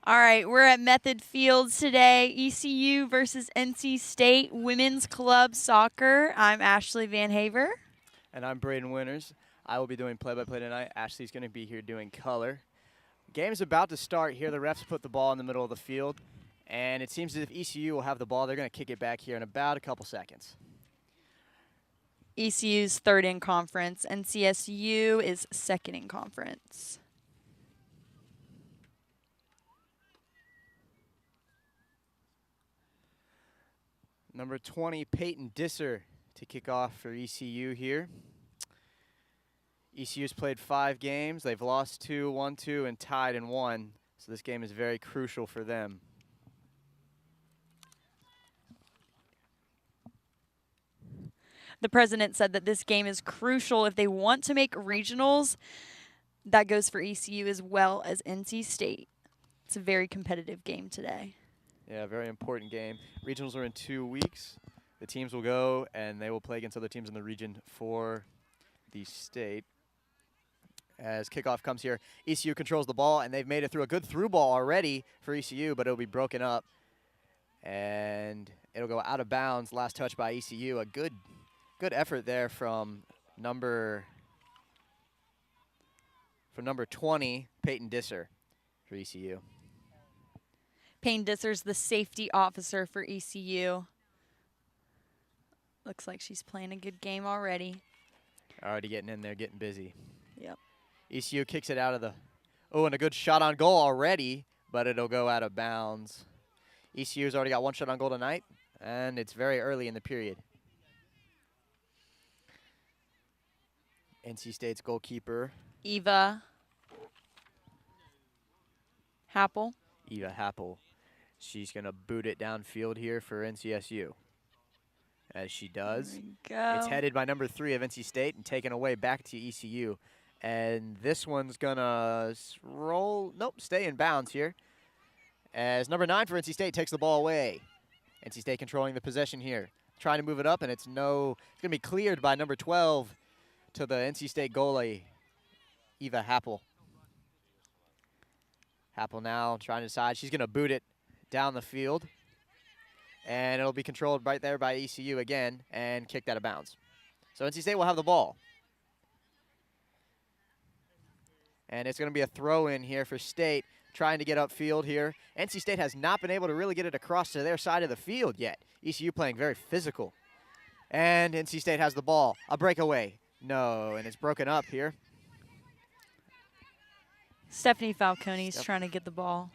All right, we're at Method Fields today. ECU versus NC State Women's Club Soccer. I'm Ashley Van Haver. And I'm Braden Winters. I will be doing play-by-play tonight. Ashley's going to be here doing color. Game's about to start here. The refs put the ball in the middle of the field, and it seems as if ECU will have the ball. They're going to kick it back here in about a couple seconds. ECU's third in conference. NCSU is second in conference. Number 20, Peyton Disser to kick off for ECU here. ECU's played 5 games. They've lost 2, won 2, and tied in 1. So this game is very crucial for them. The president said that this game is crucial if they want to make regionals. That goes for ECU as well as NC State. It's a very competitive game today. Yeah, very important game. Regionals are in 2 weeks. The teams will go, and they will play against other teams in the region for the state. As kickoff comes here, ECU controls the ball, and they've made it through a good through ball already for ECU, but it'll be broken up. And it'll go out of bounds. Last touch by ECU. A good effort there from number 20, Peyton Disser for ECU. Payne Disser's the safety officer for ECU. Looks like she's playing a good game already. Already getting in there, getting busy. Yep. ECU kicks it out of the... Oh, and a good shot on goal already, but it'll go out of bounds. ECU's already got 1 shot on goal tonight, and it's very early in the period. NC State's goalkeeper, Eva Happel. Eva Happel. She's going to boot it downfield here for NCSU. As she does. It's headed by number 3 of NC State and taken away back to ECU. And this one's going to roll. Nope, stay in bounds here. As number 9 for NC State takes the ball away. NC State controlling the possession here. Trying to move it up, and it's going to be cleared by number 12 to the NC State goalie, Eva Happel. Happel now trying to decide. She's going to boot it down the field. And it'll be controlled right there by ECU again and kicked out of bounds. So NC State will have the ball. And it's going to be a throw-in here for State, trying to get upfield here. NC State has not been able to really get it across to their side of the field yet. ECU playing very physical. And NC State has the ball. A breakaway. No, and it's broken up here. Stephanie Falcone's trying to get the ball.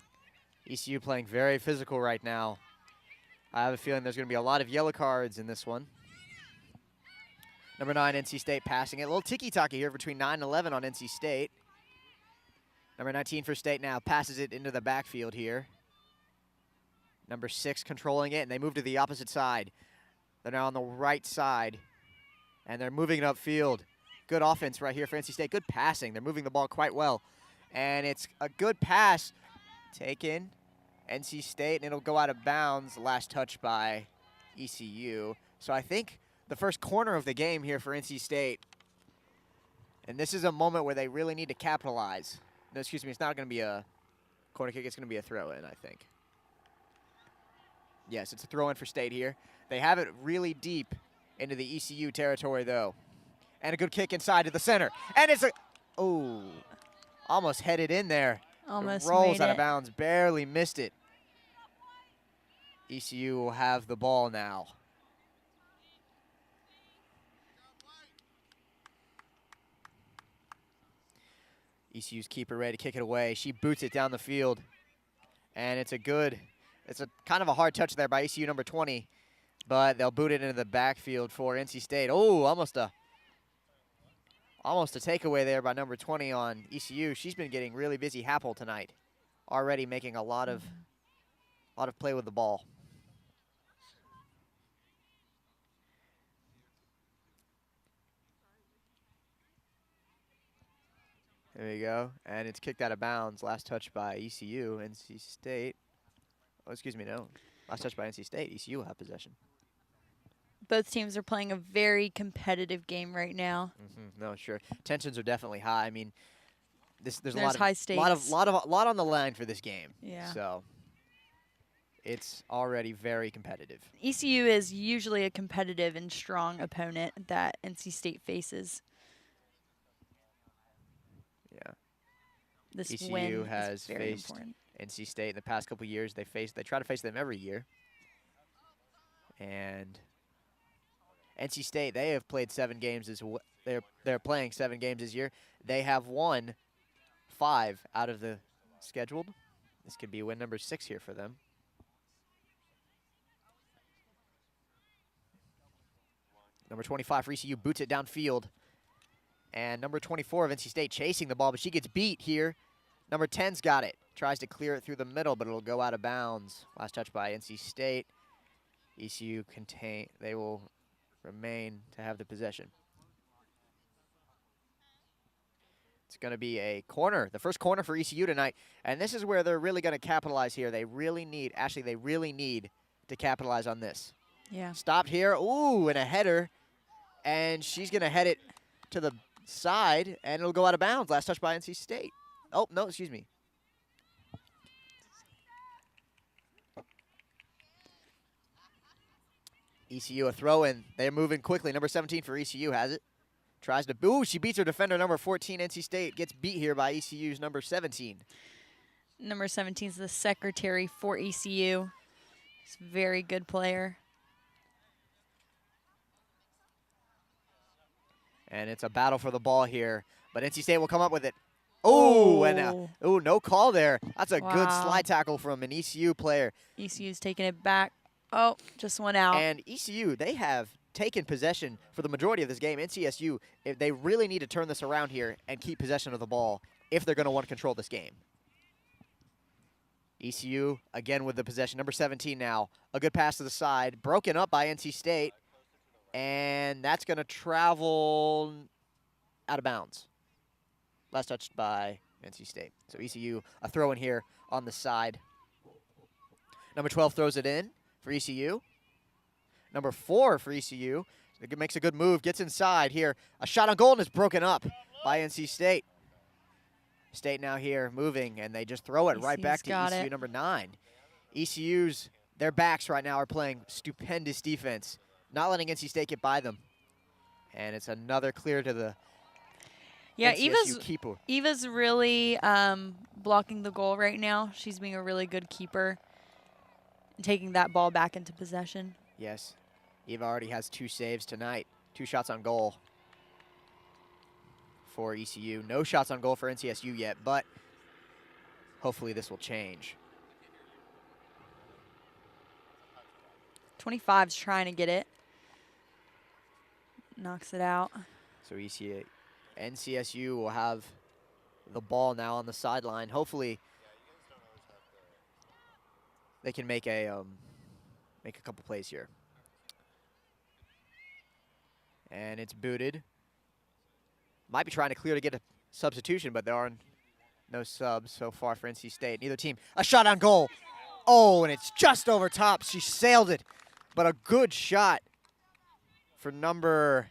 ECU playing very physical right now. I have a feeling there's going to be a lot of yellow cards in this one. Number 9, NC State passing it. A little tiki-taka here between 9 and 11 on NC State. Number 19 for State now passes it into the backfield here. Number 6 controlling it, and they move to the opposite side. They're now on the right side, and they're moving it upfield. Good offense right here for NC State. Good passing. They're moving the ball quite well. And it's a good pass taken. NC State, and it'll go out of bounds. Last touch by ECU. So I think the first corner of the game here for NC State. And this is a moment where they really need to capitalize. No, excuse me, it's not going to be a corner kick. It's going to be a throw-in, I think. Yes, it's a throw-in for State here. They have it really deep into the ECU territory, though. And a good kick inside to the center. And it's a... Oh, almost headed in there. Almost rolls made out it. of bounds, barely missed it. ECU will have the ball now. ECU's keeper ready to kick it away. She boots it down the field. And it's a kind of a hard touch there by ECU number 20. But they'll boot it into the backfield for NC State. Oh, almost a takeaway there by number 20 on ECU. She's been getting really busy. Happel tonight, already making a lot of play with the ball. There you go, and it's kicked out of bounds. Last touch by ECU. NC State. Oh, excuse me, no. Last touch by NC State. ECU will have possession. Both teams are playing a very competitive game right now. No, sure. Tensions are definitely high. I mean, there's There's high stakes. lot on the line for this game. Yeah. So it's already very competitive. ECU is usually a competitive and strong opponent that NC State faces. Yeah. This ECU win has is very faced important. NC State in the past couple years. They try to face them every year. And NC State, they have played 7 games as well. They're playing 7 games this year. They have won 5 out of the scheduled. This could be win number 6 here for them. Number 25 for ECU boots it downfield. And number 24 of NC State chasing the ball, but she gets beat here. Number 10's got it. Tries to clear it through the middle, but it'll go out of bounds. Last touch by NC State. ECU they will remain to have the possession. It's going to be a corner, the first corner for ECU tonight. And this is where they're really going to capitalize here. They really need to capitalize on this. Yeah. Stopped here. Ooh, and a header. And she's going to head it to the side, and it'll go out of bounds. Last touch by NC State. Oh, no, excuse me. ECU a throw in. They're moving quickly. Number 17 for ECU has it. Tries to, ooh, she beats her defender, number 14. NC State gets beat here by ECU's number 17. Number 17 is the secretary for ECU. He's a very good player. And it's a battle for the ball here, but NC State will come up with it. Oh, and no call there. That's a good slide tackle from an ECU player. ECU's taking it back. Oh, just went out. And ECU, they have taken possession for the majority of this game. NCSU, if they really need to turn this around here and keep possession of the ball if they're going to want to control this game. ECU, again with the possession. Number 17 now. A good pass to the side. Broken up by NC State. And that's going to travel out of bounds. Last touched by NC State. So ECU, a throw in here on the side. Number 12 throws it in for ECU. Number 4 for ECU. It makes a good move, gets inside here. A shot on goal and is broken up by NC State. State now here moving, and they just throw it right back to ECU number 9. ECU's, their backs right now are playing stupendous defense, not letting NC State get by them. And it's another clear to the NCSU keeper. Eva's really blocking the goal right now. She's being a really good keeper and taking that ball back into possession. Yes. Eva already has 2 saves tonight. 2 shots on goal for ECU. No shots on goal for NCSU yet, but hopefully this will change. 25's trying to get it. Knocks it out. So NCSU will have the ball now on the sideline. Hopefully they can make a couple plays here. And it's booted. Might be trying to clear to get a substitution, but there are no subs so far for NC State. Neither team. A shot on goal. Oh, and it's just over top. She sailed it, but a good shot for number,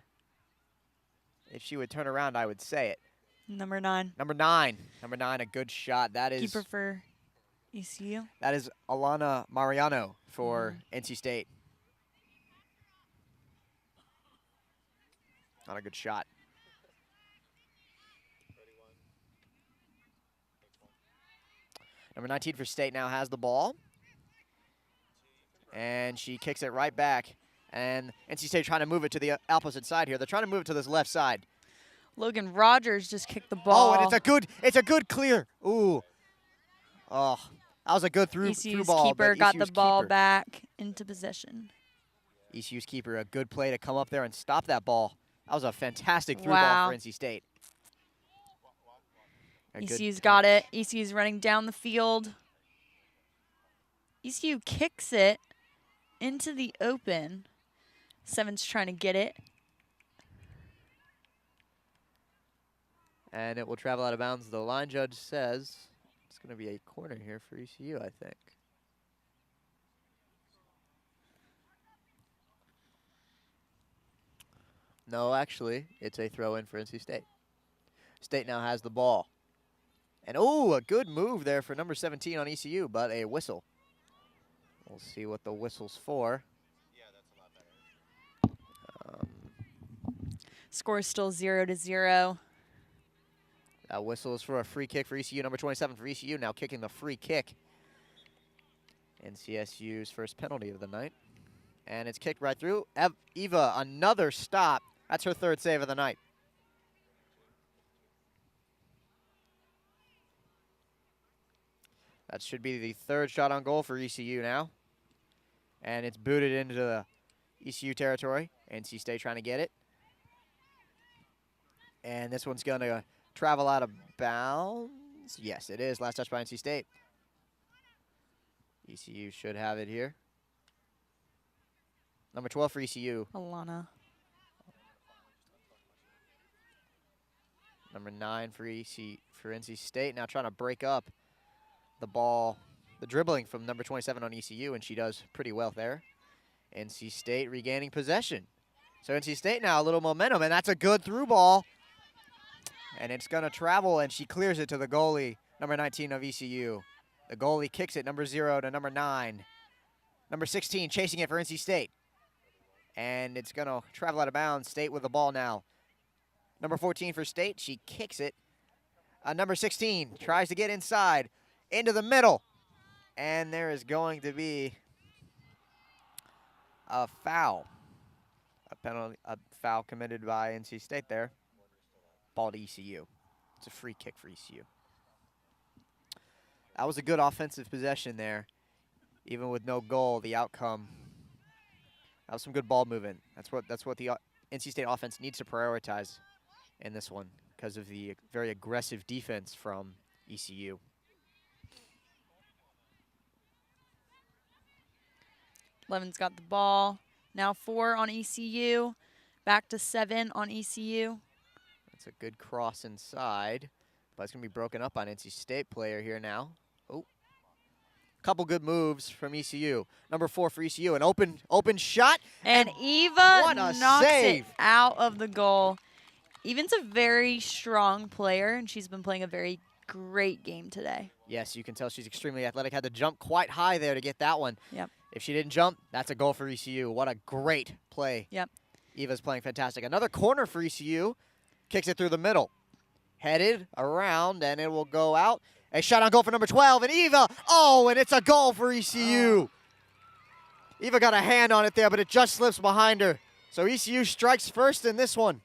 if she would turn around, I would say it. Number 9. Number 9. Number 9, a good shot. That is keeper for ECU. That is Alana Mariano for NC State. Not a good shot. Number 19 for State now has the ball. And she kicks it right back. And NC State trying to move it to the opposite side here. They're trying to move it to this left side. Logan Rogers just kicked the ball. Oh, and it's a good clear. Ooh. Oh, that was a good through ball. Keeper got the ball back into possession. ECU's keeper, a good play to come up there and stop that ball. That was a fantastic through ball for NC State. ECU's got it. ECU's running down the field. ECU kicks it into the open. 7's trying to get it. And it will travel out of bounds. The line judge says it's going to be a corner here for ECU, I think. No, actually, it's a throw-in for NC State. State now has the ball. And oh, a good move there for number 17 on ECU, but a whistle. We'll see what the whistle's for. Score is still 0-0. That whistle is for a free kick for ECU. Number 27 for ECU now kicking the free kick. NCSU's first penalty of the night. And it's kicked right through. Eva, another stop. That's her third save of the night. That should be the third shot on goal for ECU now. And it's booted into the ECU territory. NC State trying to get it. And this one's going to travel out of bounds. Yes, it is. Last touch by NC State. ECU should have it here. Number 12 for ECU. Alana. Number 9 for NC State. Now trying to break up the ball, the dribbling from number 27 on ECU, and she does pretty well there. NC State regaining possession. So NC State now a little momentum, and that's a good through ball. And it's going to travel, and she clears it to the goalie, number 19 of ECU. The goalie kicks it, number 0 to number 9. Number 16 chasing it for NC State. And it's going to travel out of bounds. State with the ball now. Number 14 for State. She kicks it. Number 16 tries to get inside, into the middle. And there is going to be a foul. A foul committed by NC State there. Ball to ECU. It's a free kick for ECU. That was a good offensive possession there. Even with no goal, the outcome, that was some good ball movement. That's what the NC State offense needs to prioritize in this one because of the very aggressive defense from ECU. Levin's got the ball. Now 4 on ECU. Back to 7 on ECU. That's a good cross inside, but it's going to be broken up on NC State player here now. Oh, couple good moves from ECU. Number 4 for ECU, an open shot. And Eva what a knocks save. it out of the goal. Eva's a very strong player, and she's been playing a very great game today. Yes, you can tell she's extremely athletic. Had to jump quite high there to get that one. Yep. If she didn't jump, that's a goal for ECU. What a great play. Yep. Eva's playing fantastic. Another corner for ECU. Kicks it through the middle. Headed around, and it will go out. A shot on goal for number 12, and Eva. Oh, and it's a goal for ECU. Eva got a hand on it there, but it just slips behind her. So ECU strikes first in this one.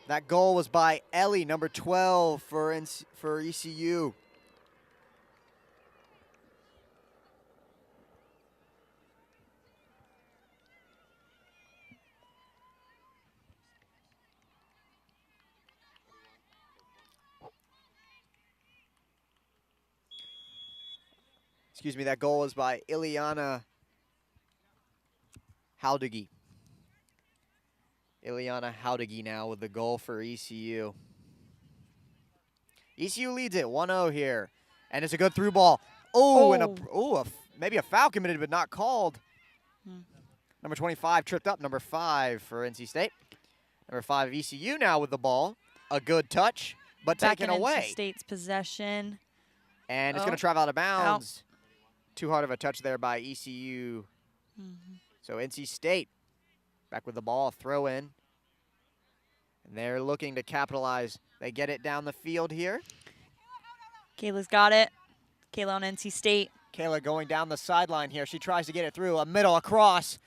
That goal was by Ellie, number 12 for ECU. Excuse me, that goal was by Ileana Haldegi. Ileana Haldegi now with the goal for ECU. ECU leads it 1-0 here. And it's a good through ball. Oh, and maybe a foul committed but not called. Number 25 tripped up. Number 5 for NC State. Number 5 ECU now with the ball. A good touch, but taken away. NC State's possession. And it's going to travel out of bounds. Too hard of a touch there by ECU. So NC State back with the ball, throw in. And they're looking to capitalize. They get it down the field here. Kayla's got it. Kayla on NC State. Kayla going down the sideline here. She tries to get it through, a middle, across.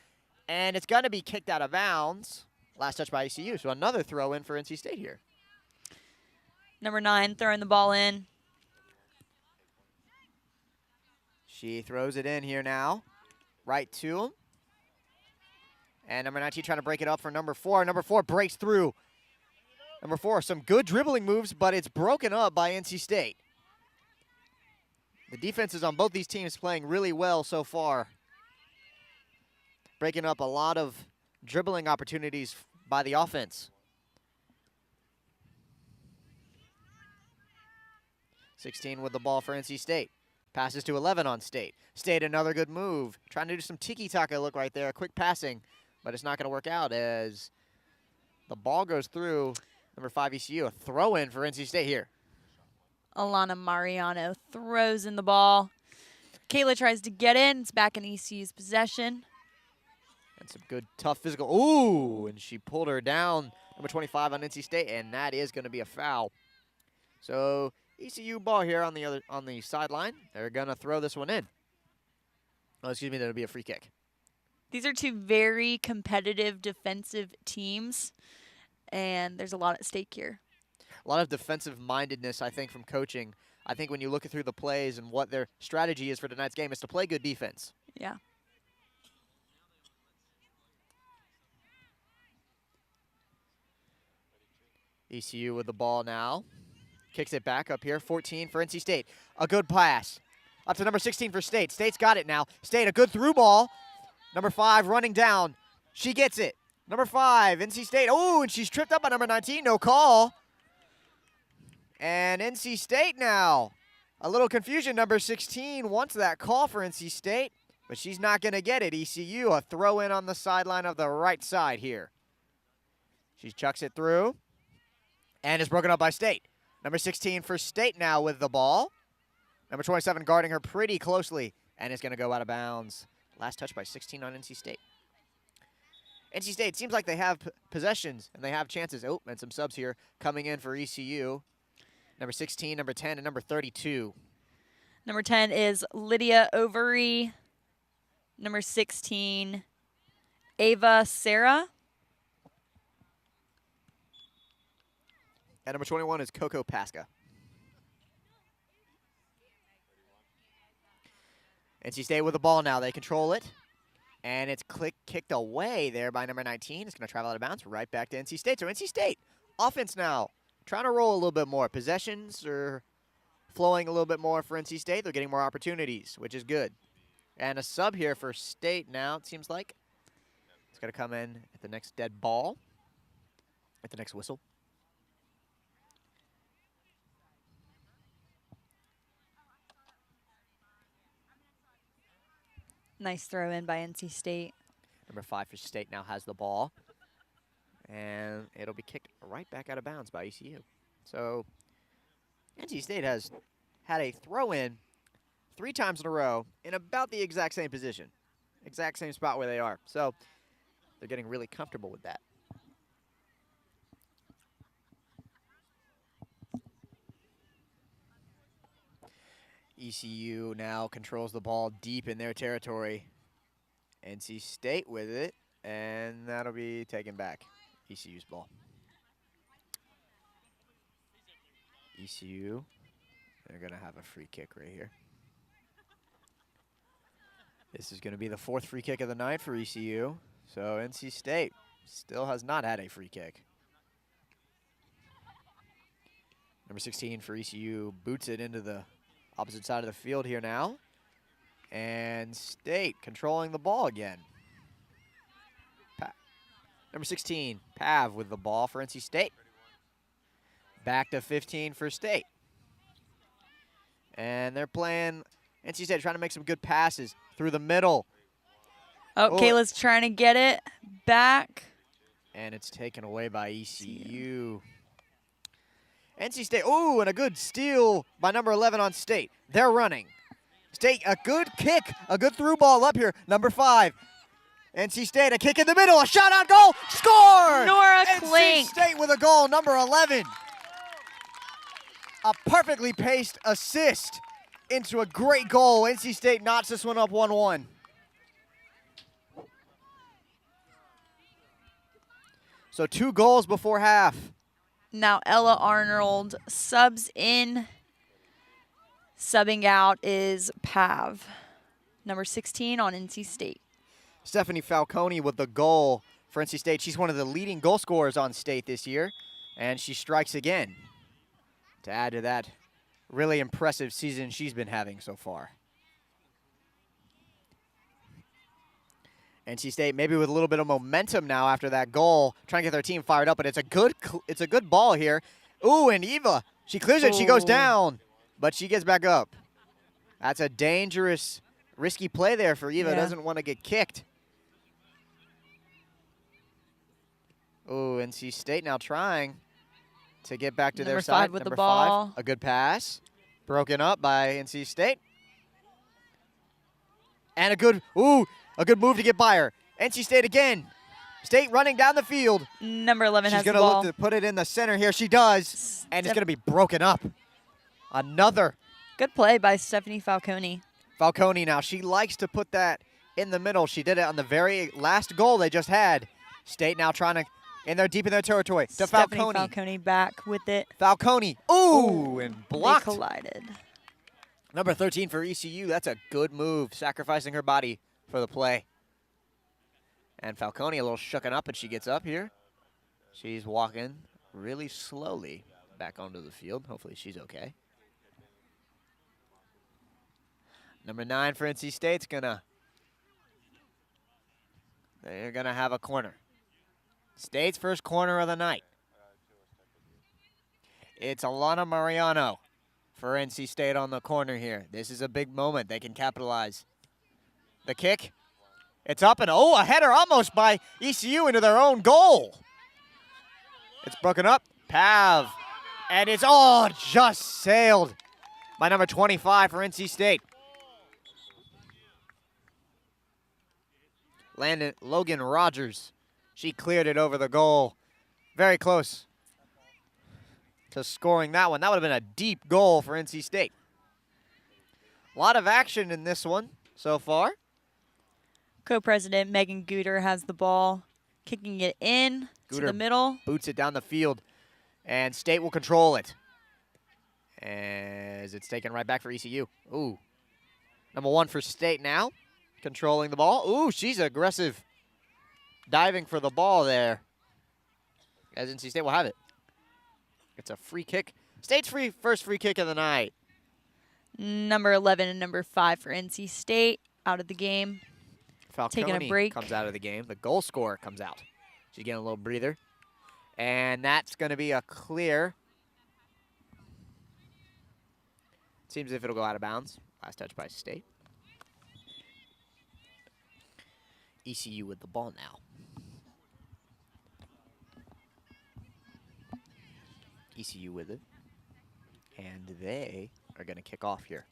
And it's going to be kicked out of bounds. Last touch by ECU, so another throw in for NC State here. Number 9 throwing the ball in. She throws it in here now, right to him. And number 19 trying to break it up for number 4. Number 4 breaks through. Number 4, some good dribbling moves, but it's broken up by NC State. The defenses on both these teams playing really well so far. Breaking up a lot of dribbling opportunities by the offense. 16 with the ball for NC State. Passes to 11 on State. State, another good move. Trying to do some tiki-taka look right there. Quick passing, but it's not going to work out as the ball goes through number 5 ECU. A throw-in for NC State here. Alana Mariano throws in the ball. Kayla tries to get in. It's back in ECU's possession. And some good, tough physical. Ooh, and she pulled her down, number 25 on NC State, and that is going to be a foul. So ECU ball here on the sideline. They're going to throw this one in. Oh, excuse me, that'll be a free kick. These are two very competitive defensive teams, and there's a lot at stake here. A lot of defensive mindedness, I think, from coaching. I think when you look through the plays and what their strategy is for tonight's game is to play good defense. Yeah. ECU with the ball now. Kicks it back up here. 14 for NC State. A good pass. Up to number 16 for State. State's got it now. State, a good through ball. Number 5 running down. She gets it. Number 5, NC State. Oh, and she's tripped up by number 19. No call. And NC State now. A little confusion. Number 16 wants that call for NC State, but she's not going to get it. ECU, a throw in on the sideline of the right side here. She chucks it through. And is broken up by State. Number 16 for State now with the ball. Number 27 guarding her pretty closely. And is going to go out of bounds. Last touch by 16 on NC State. NC State seems like they have possessions and they have chances. Oh, and some subs here coming in for ECU. Number 16, number 10, and number 32. Number 10 is Lydia Overy. Number 16, Ava Sarah. And number 21 is Coco Pasca. NC State with the ball now. They control it. And it's kicked away there by number 19. It's going to travel out of bounds right back to NC State. So NC State, offense now, trying to roll a little bit more. Possessions are flowing a little bit more for NC State. They're getting more opportunities, which is good. And a sub here for State now, it seems like. It's going to come in at the next dead ball, at the next whistle. Nice throw in by NC State. Number 5 for State now has the ball. And it'll be kicked right back out of bounds by ECU. So NC State has had a throw-in 3 times in a row in about the exact same position. Exact same spot where they are. So they're getting really comfortable with that. ECU now controls the ball deep in their territory. NC State with it, and that'll be taken back. ECU's ball. ECU, they're going to have a free kick right here. This is going to be the 4th free kick of the night for ECU. So NC State still has not had a free kick. Number 16 for ECU boots it into the opposite side of the field here now. And State controlling the ball again. Number 16, Pav with the ball for NC State. Back to 15 for State. And they're playing, NC State trying to make some good passes through the middle. Oh, Kayla's trying to get it back. And it's taken away by ECU. NC State, ooh, and a good steal by number 11 on State. They're running. State, a good kick, a good through ball up here. Number 5, NC State, a kick in the middle, a shot on goal, score! Nora NC Klink. State with a goal, number 11. A perfectly paced assist into a great goal. NC State knots this one up 1-1. So 2 goals before half. Now Ella Arnold subs in. Subbing out is Pav, number 16 on NC State. Stephanie Falcone with the goal for NC State. She's one of the leading goal scorers on State this year, and she strikes again to add to that really impressive season she's been having so far. NC State maybe with a little bit of momentum now after that goal, trying to get their team fired up, but it's a good ball here. Ooh, and Eva, she clears it, she goes down, but she gets back up. That's a dangerous, risky play there for Eva. Yeah. Doesn't want to get kicked. Oh, NC State now trying to get back to their Number side. 5 with the Number ball. 5, a good pass. Broken up by NC State. And a good move to get by her. NC State again. State running down the field. Number 11 She's has the going to ball. look to put it in the center here. She does. And it's going to be broken up. Another. Good play by Stephanie Falcone. Falcone now. She likes to put that in the middle. She did it on the very last goal they just had. State now trying to, in there deep in their territory. To Stephanie Falcone. Falcone back with it. Falcone. Ooh, and blocked. They collided. Number 13 for ECU. That's a good move, sacrificing her body for the play. And Falcone a little shooken up, and she gets up here. She's walking really slowly back onto the field. Hopefully she's okay. Number 9 for NC State's they're gonna have a corner. State's first corner of the night. It's Alana Mariano for NC State on the corner here. This is a big moment. They can capitalize. The kick. It's up and a header almost by ECU into their own goal. It's broken up. Pav. And it's just sailed by number 25 for NC State. Logan Rogers. She cleared it over the goal. Very close to scoring that one. That would have been a deep goal for NC State. A lot of action in this one so far. Co-president Megan Guter has the ball, kicking it in to the middle. Boots it down the field, and State will control it. As it's taken right back for ECU. Ooh. Number 1 for State now, controlling the ball. Ooh, she's aggressive. Diving for the ball there. As NC State will have it. It's a free kick. State's first free kick of the night. Number 11 and number 5 for NC State out of the game. Falcone taking a break. comes out of the game. The goal scorer comes out. She's getting a little breather. And that's going to be a clear. Seems as if it'll go out of bounds. Last touch by State. ECU with the ball now. ECU with it. And they are going to kick off here.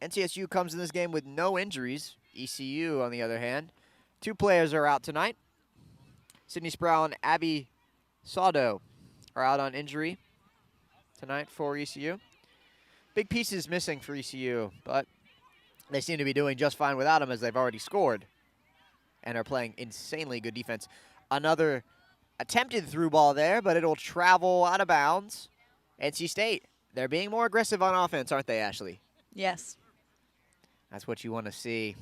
NCSU comes in this game with no injuries. ECU, on the other hand, 2 players are out tonight. Sydney Sproul and Abby Sado are out on injury tonight for ECU. Big pieces missing for ECU, but they seem to be doing just fine without them as they've already scored and are playing insanely good defense. Another attempted through ball there, but it'll travel out of bounds. NC State, they're being more aggressive on offense, aren't they, Ashley? Yes. That's what you want to see.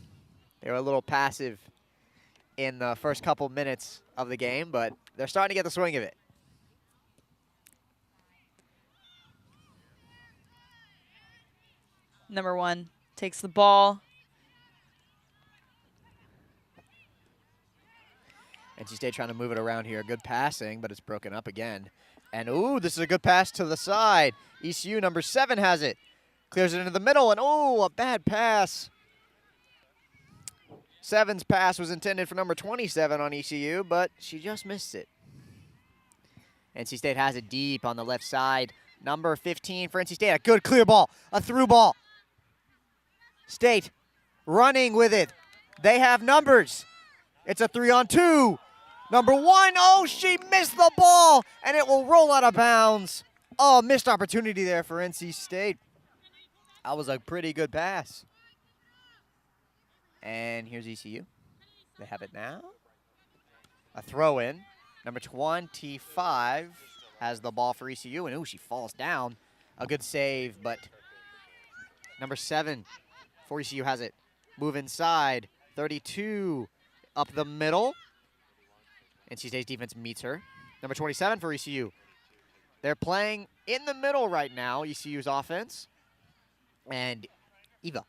They were a little passive in the first couple minutes of the game, but they're starting to get the swing of it. Number 1 takes the ball. NC State trying to move it around here. Good passing, but it's broken up again. And, ooh, this is a good pass to the side. ECU, number 7, has it. Clears it into the middle, and, a bad pass. 7's pass was intended for number 27 on ECU, but she just missed it. NC State has it deep on the left side. Number 15 for NC State. A good clear ball, a through ball. State running with it. They have numbers. It's a 3-on-2. Number 1, she missed the ball, and it will roll out of bounds. Missed opportunity there for NC State. That was a pretty good pass. And here's ECU. They have it now. A throw in. Number 25 has the ball for ECU, and she falls down. A good save, but number 7 for ECU has it. Move inside. 32 up the middle. NC State's defense meets her. Number 27 for ECU. They're playing in the middle right now, ECU's offense. And Eva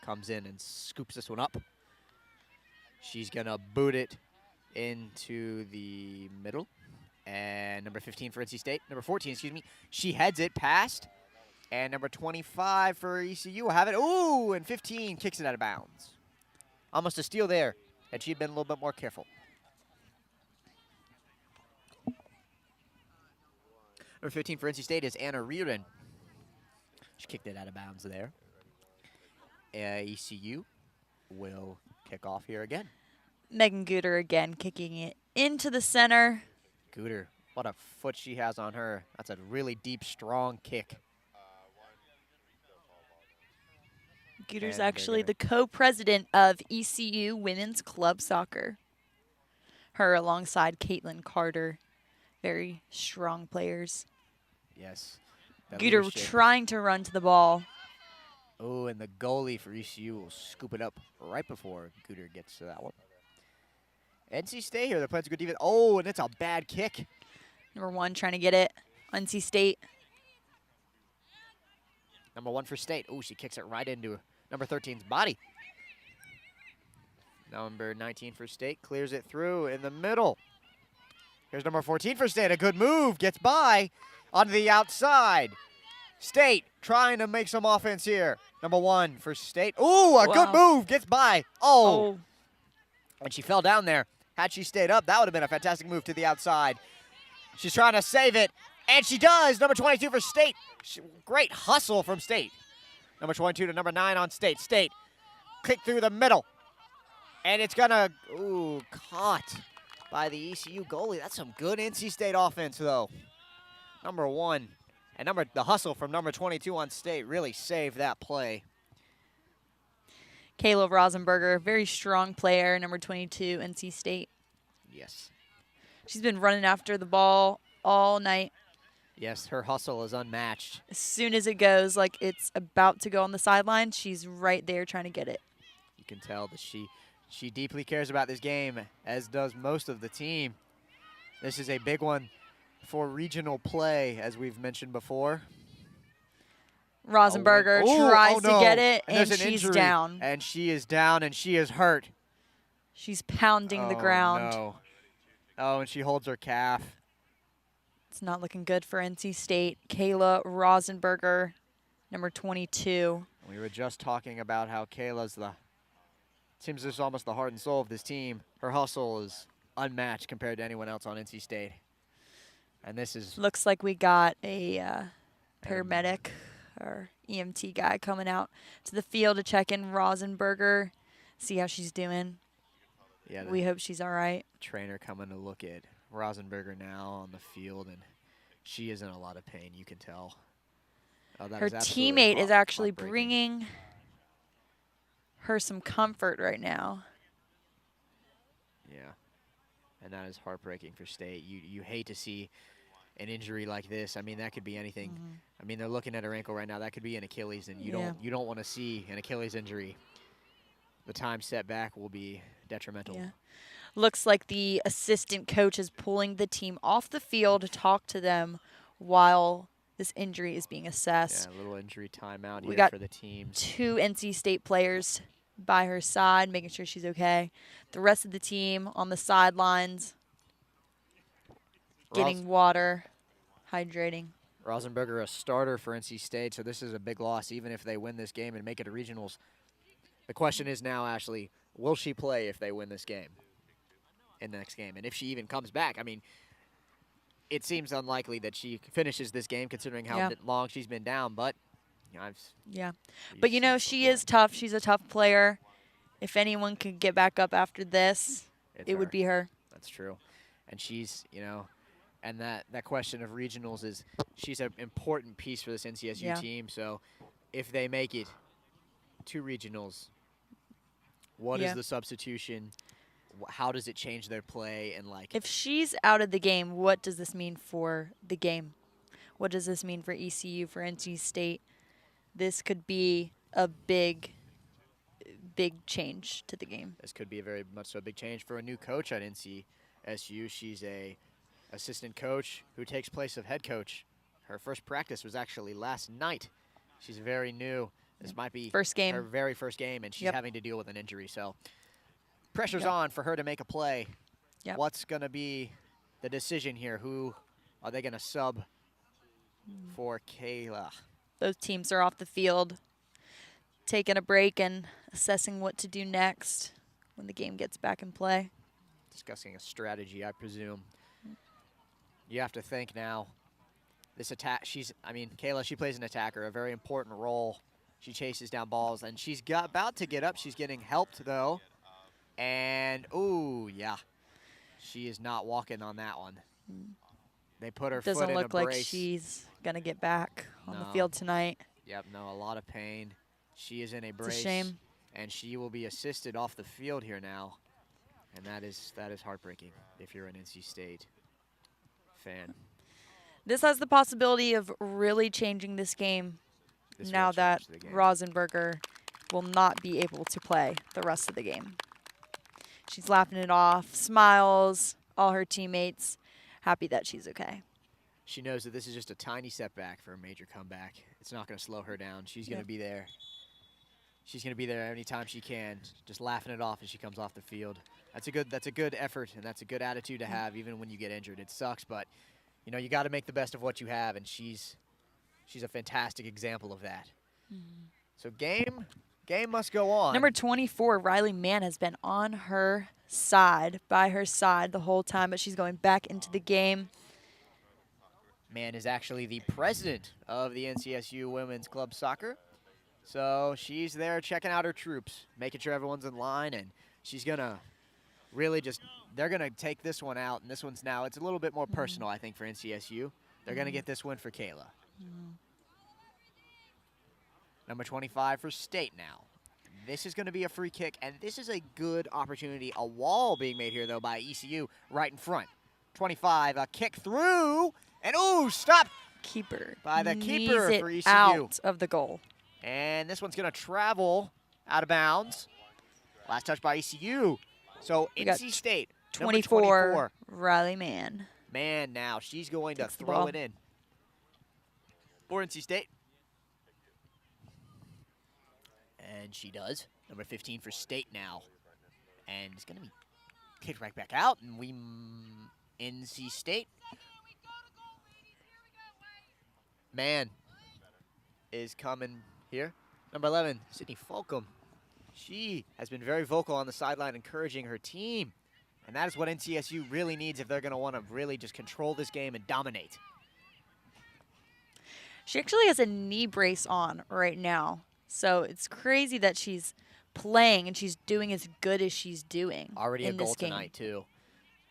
comes in and scoops this one up. She's going to boot it into the middle. And number 15 for NC State. Number 14, excuse me. She heads it past. And number 25 for ECU will have it. Ooh, and 15 kicks it out of bounds. Almost a steal there, had she been a little bit more careful. Number 15 for NC State is Anna Reardon. She kicked it out of bounds there. ECU will kick off here again. Megan Gooder again kicking it into the center. Gooder, what a foot she has on her. That's a really deep, strong kick. Gooder's And actually the co-president of ECU Women's Club Soccer. Her alongside Caitlin Carter. Very strong players. Yes. That Gooder leadership. trying to run to the ball. Oh, and the goalie for ECU will scoop it up right before Gooder gets to that one. NC State here, they're playing some good defense. Oh, and it's a bad kick. Number 1 trying to get it. NC State. Number 1 for State. Oh, she kicks it right into number 13's body. Number 19 for State clears it through in the middle. Here's number 14 for State. A good move. Gets by on the outside. State trying to make some offense here. Number 1 for State. Ooh, a good move. Gets by. Oh. And she fell down there. Had she stayed up, that would have been a fantastic move to the outside. She's trying to save it. And she does. Number 22 for State. Great hustle from State. Number 22 to number 9 on State. State kick through the middle. And it's going to, ooh, caught by the ECU goalie. That's some good NC State offense, though. Number 1. And the hustle from number 22 on State really saved that play. Kayla Rosenberger, very strong player, number 22, NC State. Yes. She's been running after the ball all night. Yes, her hustle is unmatched. As soon as it goes, like it's about to go on the sideline, she's right there trying to get it. You can tell that she deeply cares about this game, as does most of the team. This is a big one for regional play, as we've mentioned before. Rosenberger tries to get it, and she's injury, down. And she is down, and she is hurt. She's pounding the ground. No. Oh, and she holds her calf. It's not looking good for NC State. Kayla Rosenberger, number 22. We were just talking about how Kayla's seems this is almost the heart and soul of this team. Her hustle is unmatched compared to anyone else on NC State. And this is... Looks like we got a paramedic or EMT guy coming out to the field to check in Rosenberger, see how she's doing. Yeah, we hope she's all right. Trainer coming to look at Rosenberger now on the field, and she is in a lot of pain, you can tell. Her teammate is actually bringing her some comfort right now. Yeah, and that is heartbreaking for State. You hate to see an injury like this. I mean, that could be anything. Mm-hmm. I mean, they're looking at her ankle right now. That could be an Achilles, and you don't want to see an Achilles injury. The time set back will be detrimental. Yeah. Looks like the assistant coach is pulling the team off the field to talk to them while this injury is being assessed. Yeah, a little injury timeout We here got for the teams. 2 NC State players by her side, making sure she's okay. The rest of the team on the sidelines, getting water, hydrating. Rosenberger, a starter for NC State, so this is a big loss, even if they win this game and make it to regionals. The question is now, Ashley, will she play if they win this game, in the next game? And if she even comes back, I mean, it seems unlikely that she finishes this game considering how long she's been down, but, you know, but, you know, she is tough. She's a tough player. If anyone could get back up after this, it would be her. That's true. And she's, you know, and that question of regionals is she's an important piece for this NCSU team. So if they make it to regionals, what is the substitution? How does it change their play? And like, if she's out of the game, what does this mean for the game? What does this mean for ECU, for NC State? This could be a big change to the game. This could be a very much so big change for a new coach at NCSU. She's a assistant coach who takes place of head coach. Her first practice was actually last night. She's very new. This might be her very first game, and she's having to deal with an injury. So pressure's on for her to make a play. What's going to be the decision here. Who are they going to sub for Kayla? Those teams are off the field, taking a break and assessing what to do next when the game gets back in play. Discussing a strategy, I presume. You have to think now. This attack, Kayla, she plays an attacker, a very important role. She chases down balls, and she's about to get up. She's getting helped, though. And, ooh, yeah. She is not walking on that one. They put her foot in a brace. Doesn't look like she's going to get back on the field tonight. Yep, no, a lot of pain. She is in a brace. It's a shame. And she will be assisted off the field here now. And that is heartbreaking if you're an NC State fan. This has the possibility of really changing this game now that Rosenberger will not be able to play the rest of the game. She's laughing it off, smiles, all her teammates happy that she's okay. She knows that this is just a tiny setback for a major comeback. It's not going to slow her down. She's going to be there. She's going to be there anytime she can, just laughing it off as she comes off the field. That's a good effort, and that's a good attitude to have even when you get injured. It sucks, but you know, you got to make the best of what you have, and she's a fantastic example of that. So game must go on. Number 24, Riley Mann, has been on her side, by her side the whole time, but she's going back into the game. Mann is actually the president of the NCSU Women's Club Soccer. So she's there checking out her troops, making sure everyone's in line, and she's going to really they're going to take this one out, and this one's now, it's a little bit more personal, I think, for NCSU. They're going to get this win for Kayla. Number 25 for State now. This is going to be a free kick, and this is a good opportunity. A wall being made here, though, by ECU right in front. 25, a kick through, and ooh, stop! Keeper. By the keeper for ECU. Out of the goal. And this one's going to travel out of bounds. Last touch by ECU. So NC State, 24, Riley Mann. Mann now, she's going to throw it in. For NC State. And she does. Number 15 for State now. And it's going to be kicked right back out. And NC State. Mann is coming here. Number 11, Sydney Fulcom. She has been very vocal on the sideline, encouraging her team. And that is what NCSU really needs if they're going to want to really just control this game and dominate. She actually has a knee brace on right now. So it's crazy that she's playing and she's doing as good as she's doing. Already in a goal this game tonight, too.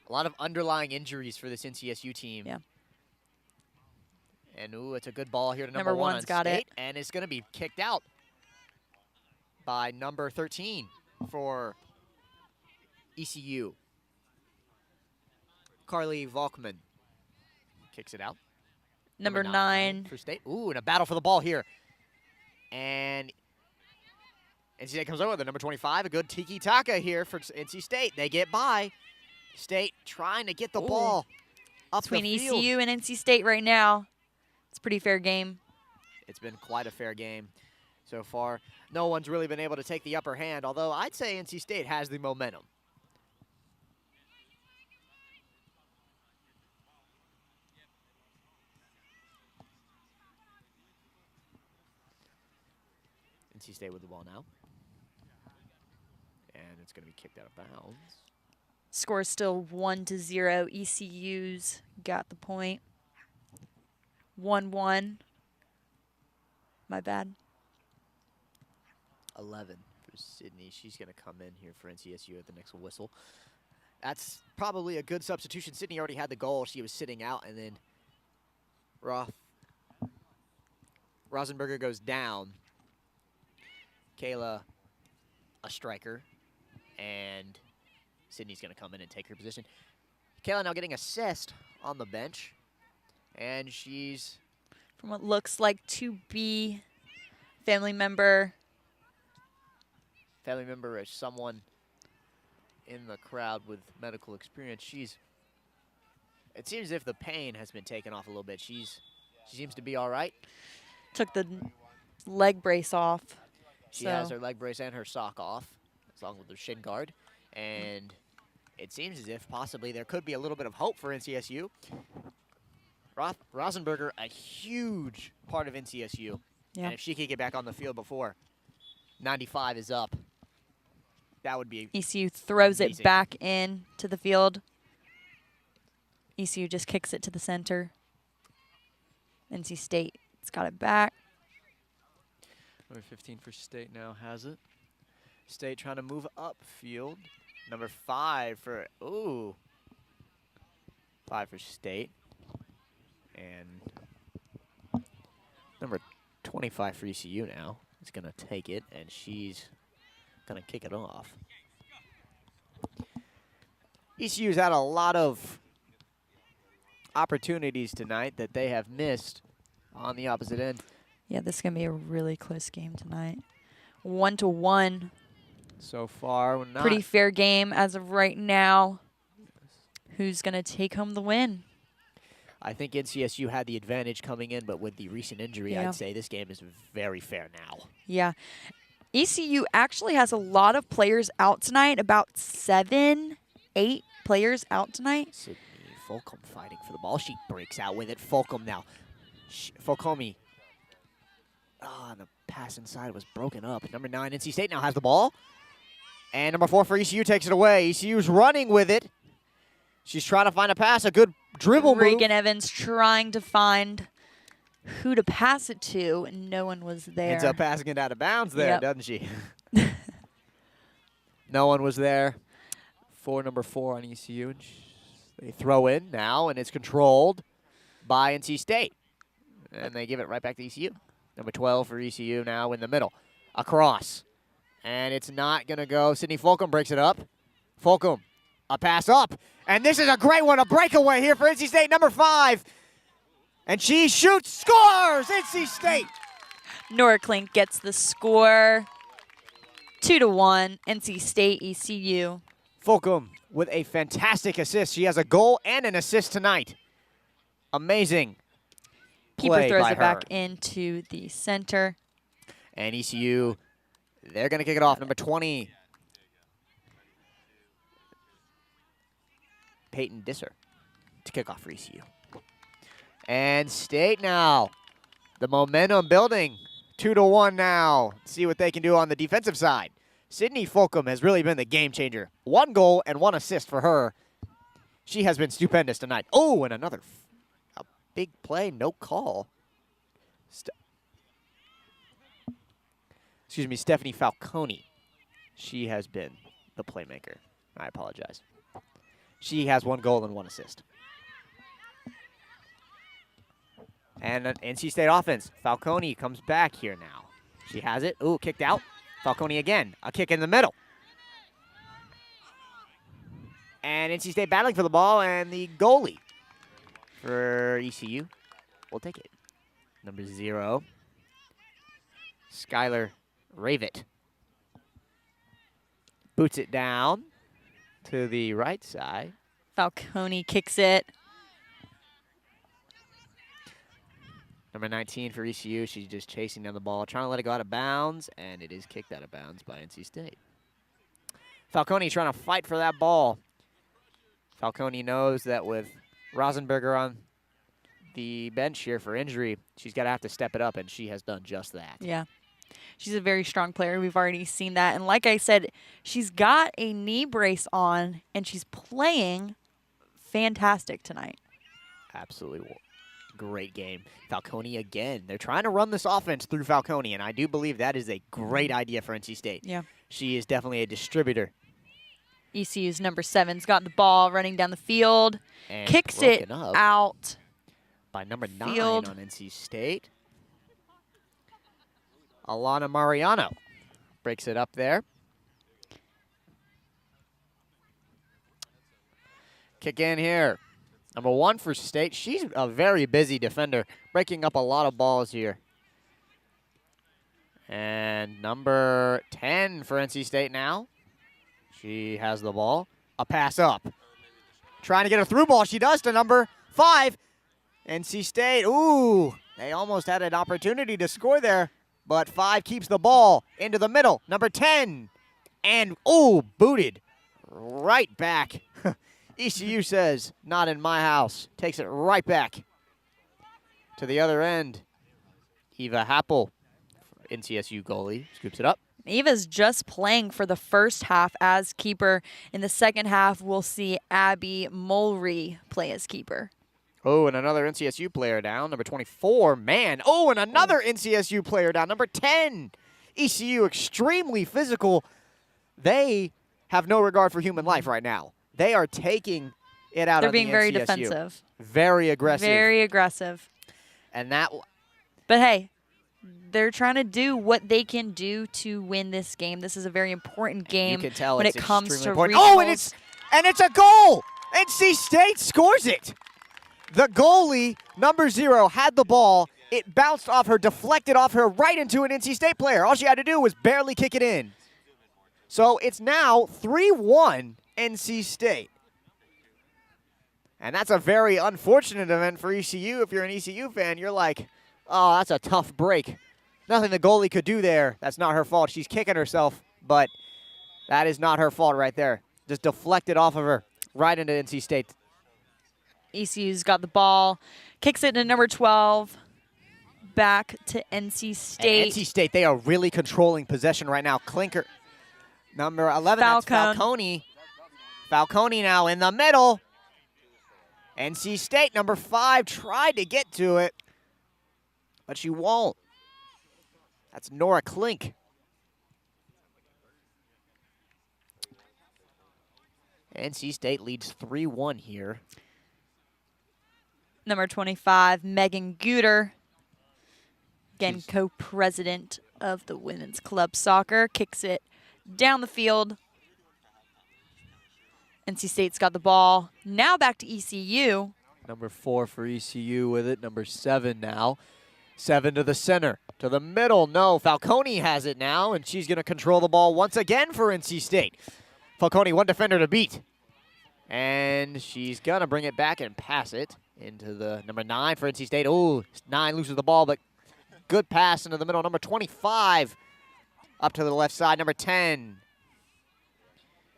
A lot of underlying injuries for this NCSU team. Yeah. And, ooh, it's a good ball here to number 1 one's on got State. it. And it's going to be kicked out by number 13 for ECU. Carly Volkman kicks it out. Number 9 for State. Ooh, and a battle for the ball here. And NC State comes over with the number 25. A good tiki-taka here for NC State. They get by. State trying to get the ball up between the field. ECU and NC State right now. It's a pretty fair game. It's been quite a fair game so far. No one's really been able to take the upper hand, although I'd say NC State has the momentum. NC State with the ball now. And it's going to be kicked out of bounds. Score is still 1-0. ECU's got the point. 1-1. My bad. 11 for Sydney. She's going to come in here for NCSU at the next whistle. That's probably a good substitution. Sydney already had the goal. She was sitting out, and then Rosenberger goes down. Kayla, a striker, and Sydney's going to come in and take her position. Kayla now getting assist on the bench, and she's... From what looks like to be family member. Family member is someone in the crowd with medical experience. It seems as if the pain has been taken off a little bit. She seems to be all right. Took the leg brace off. She has her leg brace and her sock off, along with her shin guard. And it seems as if possibly there could be a little bit of hope for NCSU. Rosenberger, a huge part of NCSU. Yeah. And if she could get back on the field before 95 is up, that would be ECU throws amazing. it back in to the field. ECU just kicks it to the center. NC State, it's got it back. Number 15 for State now has it. State trying to move up field. Number 5 for, 5 for State. And number 25 for ECU now is going to take it, and she's going to kick it off. ECU's had a lot of opportunities tonight that they have missed on the opposite end. Yeah, this is going to be a really close game tonight. 1-1. So far, we're not. Pretty fair game as of right now. Who's going to take home the win? I think NCSU had the advantage coming in, but with the recent injury, Yeah. I'd say this game is very fair now. Yeah. ECU actually has a lot of players out tonight, about 7, 8 players out tonight. Sydney Fulcom fighting for the ball. She breaks out with it. Fulcom now. Fulcomi. And the pass inside was broken up. Number 9, NC State now has the ball. And number 4 for ECU takes it away. ECU's running with it. She's trying to find a pass, a good dribble Reagan move. Evans trying to find who to pass it to, and no one was there. Ends up passing it out of bounds there, Yep. doesn't she? No one was there for number 4 on ECU. And they throw in now, and it's controlled by NC State. And they give it right back to ECU. Number 12 for ECU now in the middle. Across. And it's not going to go. Sydney Fulcom breaks it up. Fulcom, a pass up. And this is a great one, a breakaway here for NC State, number 5. And she shoots, scores, NC State. Nora Klink gets the score. 2-1, NC State ECU. Fulcom with a fantastic assist. She has a goal and an assist tonight. Amazing Keeper play throws by it back her. into the center. And ECU, they're going to kick it off. Number 20, Peyton Disser to kick off for ECU. And State now, the momentum building. 2-1 now. See what they can do on the defensive side. Sydney Fulcom has really been the game changer. 1 goal and 1 assist for her. She has been stupendous tonight. Oh, and another a big play, no call. Stephanie Falcone. She has been the playmaker. I apologize. She has 1 goal and 1 assist. And an NC State offense. Falcone comes back here now. She has it. Ooh, kicked out. Falcone again. A kick in the middle. And NC State battling for the ball, and the goalie for ECU will take it. Number 0, Skylar Ravitt. Boots it down to the right side. Falcone kicks it. Number 19 for ECU, she's just chasing down the ball, trying to let it go out of bounds, and it is kicked out of bounds by NC State. Falcone trying to fight for that ball. Falcone knows that with Rosenberger on the bench here for injury, she's going to have to step it up, and she has done just that. Yeah. She's a very strong player. We've already seen that. And like I said, she's got a knee brace on, and she's playing fantastic tonight. Absolutely great game. Falcone again. They're trying to run this offense through Falcone, and I do believe that is a great idea for NC State. Yeah. She is definitely a distributor. ECU's number 7's got the ball running down the field. And Kicks it broken up out. by number 9 Field. on NC State. Alana Mariano breaks it up there. Kick in here. Number 1 for State. She's a very busy defender, breaking up a lot of balls here. And number 10 for NC State now. She has the ball. A pass up. Trying to get a through ball. She does to number 5. NC State, ooh, they almost had an opportunity to score there, but 5 keeps the ball into the middle. Number 10, and ooh, booted right back. ECU says, not in my house. Takes it right back to the other end. Eva Happel, NCSU goalie, scoops it up. Eva's just playing for the first half as keeper. In the second half, we'll see Abby Mulry play as keeper. Oh, and another NCSU player down, number 24, man. Oh, and another NCSU player down, number 10. ECU extremely physical. They have no regard for human life right now. They are taking it out on the NCSU. They're being very defensive. Very aggressive. Very aggressive. And that... But hey, they're trying to do what they can do to win this game. This is a very important game you can tell when it's it comes to important. regionals. Oh, and it's a goal! NC State scores it! The goalie, number 0, had the ball. It bounced off her, deflected off her right into an NC State player. All she had to do was barely kick it in. So it's now 3-1 NC State. And that's a very unfortunate event for ECU. If you're an ECU fan, you're like, oh, that's a tough break. Nothing the goalie could do there. That's not her fault. She's kicking herself, but that is not her fault right there. Just deflected off of her right into NC State. ECU's got the ball, kicks it to number 12, back to NC State. And NC State, they are really controlling possession right now. Clinker, number 11, that's Falcone. Falcone now in the middle. NC State, number 5, tried to get to it, but she won't. That's Nora Klink. NC State leads 3-1 here. Number 25, Megan Guter. Again, co-president of the Women's Club Soccer. Kicks it down the field. NC State's got the ball. Now back to ECU. Number 4 for ECU with it. Number 7 now. 7 to the center. To the middle. No, Falcone has it now, and she's going to control the ball once again for NC State. Falcone, one defender to beat. And she's going to bring it back and pass it into the number 9 for NC State. Oh, 9 loses the ball, but good pass into the middle. Number 25 up to the left side. Number 10.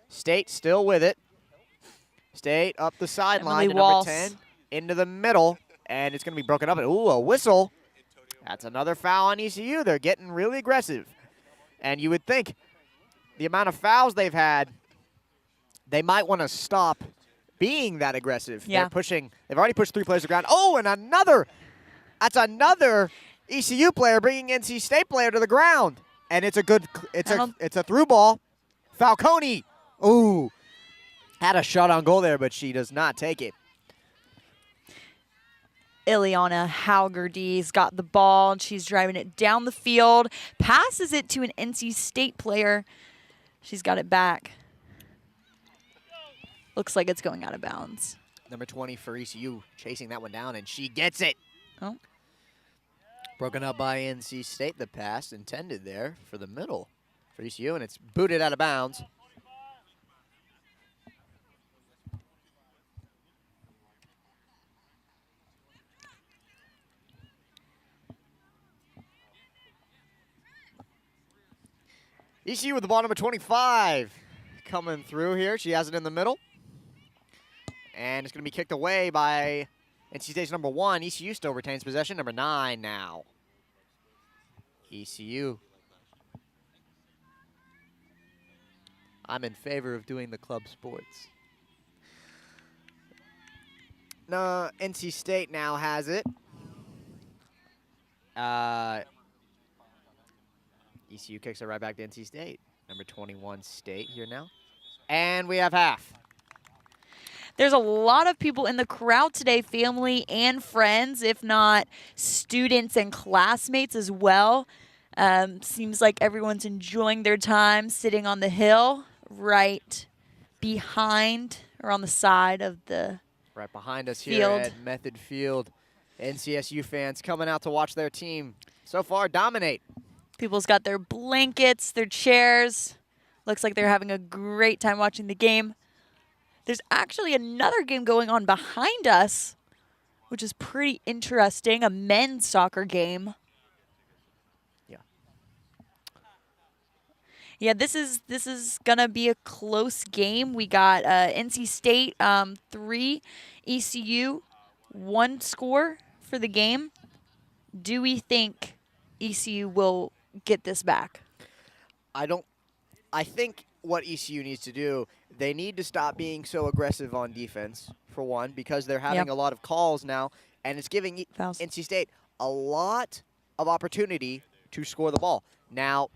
State still with it. State up the sideline. Number 10 into the middle, and it's going to be broken up. Ooh, a whistle. That's another foul on ECU. They're getting really aggressive. And you would think the amount of fouls they've had, they might want to stop being that aggressive. Yeah. They're pushing. They've already pushed 3 players to the ground. Oh, and that's another ECU player bringing NC State player to the ground. And it's a through ball. Falcone. Ooh. Had a shot on goal there, but she does not take it. Ileana Haugerdy's got the ball, and she's driving it down the field. Passes it to an NC State player. She's got it back. Looks like it's going out of bounds. Number 20 for ECU chasing that one down, and she gets it. Oh. Broken up by NC State. The pass intended there for the middle for ECU, and it's booted out of bounds. ECU with the ball, number 25 coming through here. She has it in the middle. And it's going to be kicked away by NC State's number 1. ECU still retains possession. Number 9 now. ECU. I'm in favor of doing the club sports. No, NC State now has it. ECU kicks it right back to NC State. Number 21 State here now. And we have half. There's a lot of people in the crowd today, family and friends, if not students and classmates as well. Seems like everyone's enjoying their time sitting on the hill right behind or on the side of the right behind us field. Here at Method Field. NCSU fans coming out to watch their team so far dominate. People's got their blankets, their chairs. Looks like they're having a great time watching the game. There's actually another game going on behind us, which is pretty interesting, a men's soccer game. Yeah. Yeah, this is gonna be a close game. We got NC State 3, ECU 1 score for the game. Do we think ECU will get this back? I think what ECU needs to do, they need to stop being so aggressive on defense, for one, because they're having Yep. a lot of calls now, and it's giving Fouls. NC State a lot of opportunity to score the ball. Now,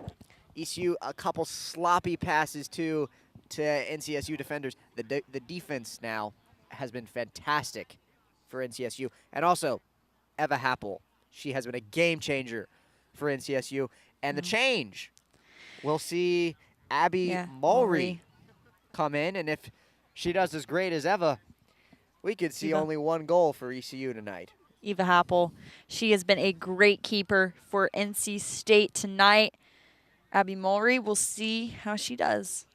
ECU, a couple sloppy passes to NCSU defenders. The defense now has been fantastic for NCSU. And also, Eva Happel, she has been a game changer for NCSU. And the change, we'll see Abby Yeah, Mulry come in, and if she does as great as Eva, we could see Eva. only 1 goal for ECU tonight. Eva Happel. She has been a great keeper for NC State tonight. Abby Mulry, we'll see how she does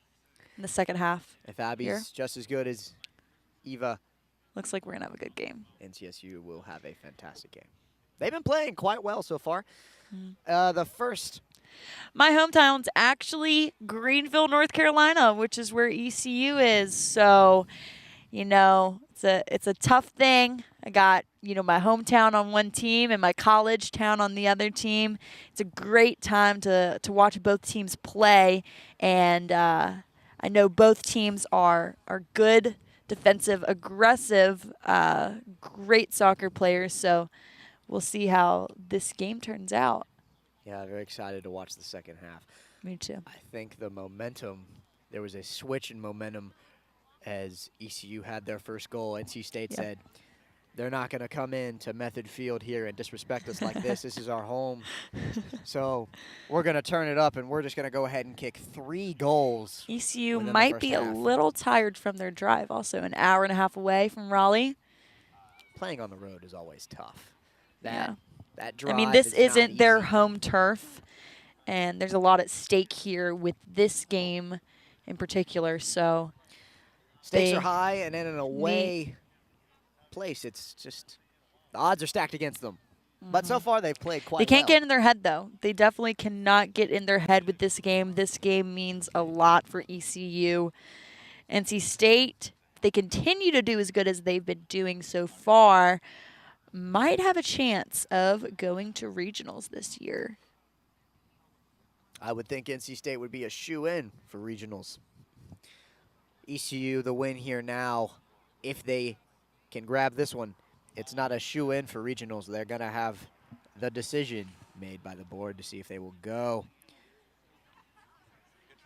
in the second half. If Abby's here. just as good as Eva, Looks like we're going to have a good game. NCSU will have a fantastic game. They've been playing quite well so far. The first. My hometown's actually Greenville, North Carolina, which is where ECU is. So, you know, it's a tough thing. I got, you know, my hometown on one team and my college town on the other team. It's a great time to watch both teams play. And I know both teams are good, defensive, aggressive, great soccer players. So we'll see how this game turns out. Yeah, very excited to watch the second half. Me too. I think the momentum, there was a switch in momentum as ECU had their first goal. NC State said, they're not going to come in to Method Field here and disrespect us like this. This is our home. So we're going to turn it up, and we're just going to go ahead and kick 3 goals. ECU might be a little tired from their drive. Also, an hour and a half away from Raleigh. Playing on the road is always tough. That drive. I mean, this isn't their easy. home turf, and there's a lot at stake here with this game in particular. So stakes are high, and in an away place, it's just the odds are stacked against them. But so far, they've played quite well. They can't get in their head, though. They definitely cannot get in their head with this game. This game means a lot for ECU. NC State, if they continue to do as good as they've been doing so far, might have a chance of going to regionals this year. I would think NC State would be a shoe-in for regionals. ECU, the win here now, if they can grab this one, it's not a shoe-in for regionals. They're going to have the decision made by the board to see if they will go.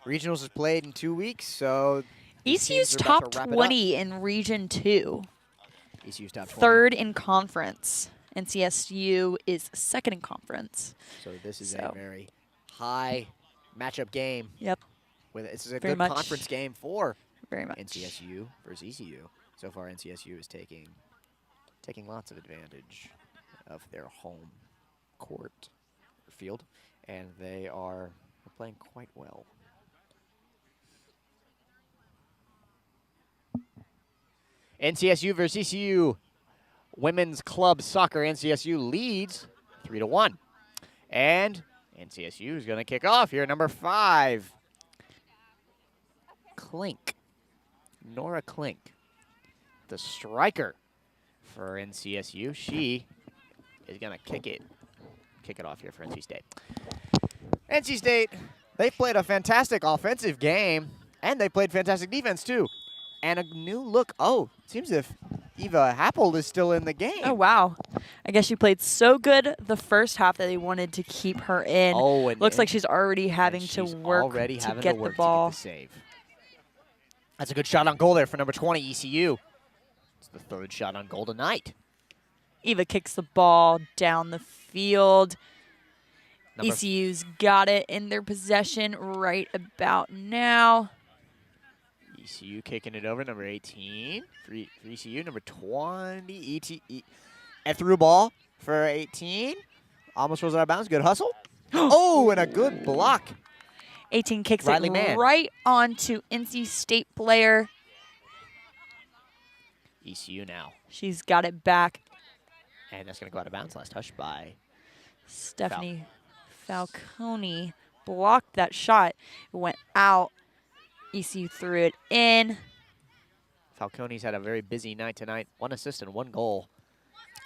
Regionals is played in 2 weeks, so ECU's top 20 in Region 2. ECU's top 20. Third in conference. NCSU is second in conference. So this is a very high matchup game. Yep. This is a good conference game for NCSU versus ECU. So far, NCSU is taking lots of advantage of their home court field, and they are playing quite well. NCSU versus ECU. Women's Club Soccer. NCSU leads 3-1. And NCSU is going to kick off here. Number 5. Klink. Nora Klink. The striker for NCSU. She is going to kick it off here for NC State. NC State, they played a fantastic offensive game, and they played fantastic defense too. And a new look. Oh, seems as if Eva Happel is still in the game. Oh, wow. I guess she played so good the first half that they wanted to keep her in. Oh, and looks like she's already having to work to get the ball. Save. That's a good shot on goal there for number 20, ECU. It's the 3rd shot on goal tonight. Eva kicks the ball down the field. ECU's got it in their possession right about now. ECU kicking it over, number 18 for ECU, number 20, a through ball for 18. Almost rolls out of bounds, good hustle. Oh, and a good block. 18 kicks it right onto NC State player. ECU now. She's got it back. And that's going to go out of bounds. Last touch by Stephanie Falcone blocked that shot. It went out. ECU threw it in. Falcone's had a very busy night tonight. 1 assist and 1 goal.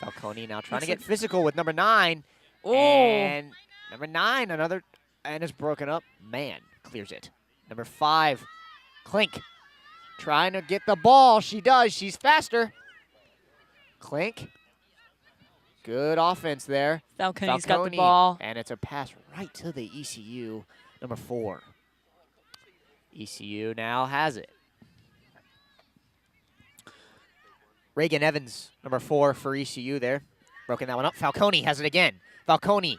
Falcone now trying Looks to get like- physical with number 9. Oh, And number 9, and it's broken up. Man, clears it. Number 5, Clink. Trying to get the ball. She does. She's faster. Clink. Good offense there. Falcone's got the ball. And it's a pass right to the ECU, number 4. ECU now has it. Reagan Evans, number 4 for ECU there. Broken that one up. Falcone has it again. Falcone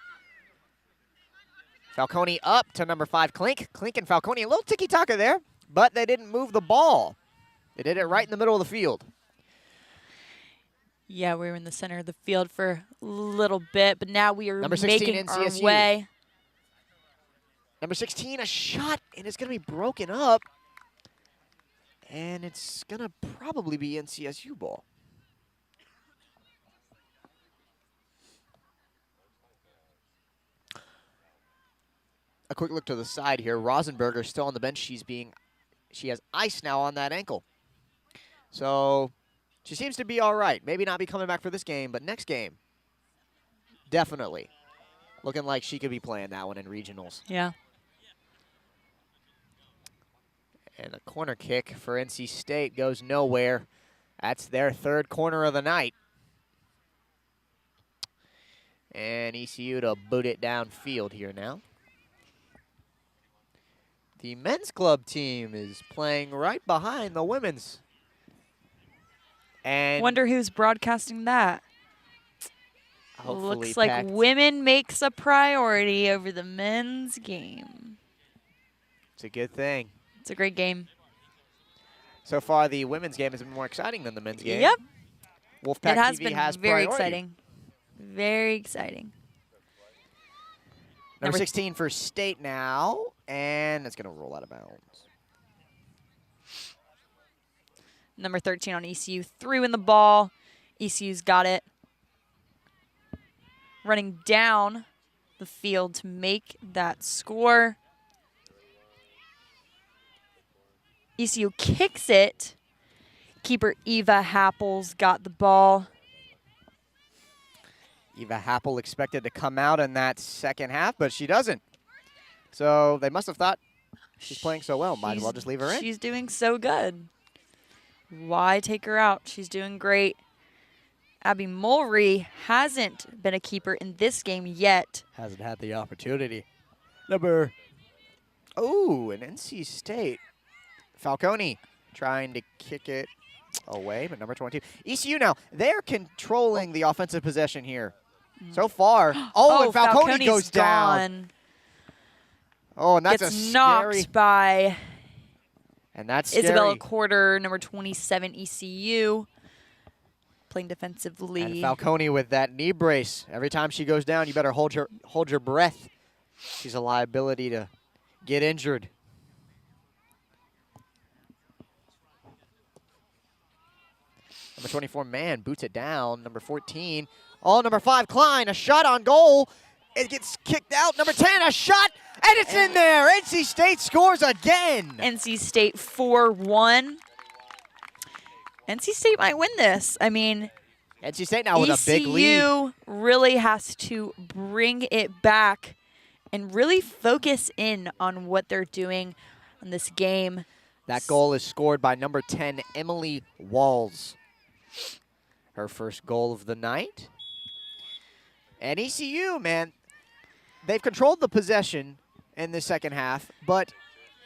up to number 5, Clink. Clink and Falcone, a little tiki-taka there, but they didn't move the ball. They did it right in the middle of the field. Yeah, we were in the center of the field for a little bit, but now we are Number 16, making our NCSU. way. Number 16, a shot, and it's going to be broken up. And it's going to probably be NCSU ball. A quick look to the side here. Rosenberger still on the bench. She has ice now on that ankle. So she seems to be all right. Maybe not be coming back for this game, but next game, definitely. Looking like she could be playing that one in regionals. Yeah. And a corner kick for NC State goes nowhere. That's their 3rd corner of the night. And ECU to boot it downfield here now. The men's club team is playing right behind the women's. And Wonder who's broadcasting that. hopefully Looks like Pack- women makes a priority over the men's game. It's a good thing. It's a great game. So far, the women's game has been more exciting than the men's game. Yep. Wolfpack It has TV been has very priority. exciting. Very exciting. Number 16 for State now, and it's going to roll out of bounds. Number 13 on ECU threw in the ball. ECU's got it. Running down the field to make that score. ECU kicks it. Keeper Eva Happel's got the ball. Eva Happel expected to come out in that second half, but she doesn't. So they must have thought she's playing so well. Might as well just leave her in. She's doing so good. Why take her out? She's doing great. Abby Mulry hasn't been a keeper in this game yet. Hasn't had the opportunity. Number, an NC State. Falcone trying to kick it away, but number 22. ECU now, they're controlling the offensive possession here. So far. And Falcone Falcone's goes down. gone. Oh, and that's Gets a knocked scary. by And that's scary. Isabella Quarter, number 27 ECU, playing defensively. And Falcone with that knee brace. Every time she goes down, you better hold your breath. She's a liability to get injured. Number 24, Mann, boots it down. Number 14, number 5, Klein, a shot on goal. It gets kicked out. Number 10, a shot, and it's in there. NC State scores again. NC State 4-1. NC State might win this. I mean, NC State now with a big lead. ECU really has to bring it back and really focus in on what they're doing on this game. That goal is scored by number 10, Emily Walls. Her first goal of the night. And ECU, man, they've controlled the possession in the second half, but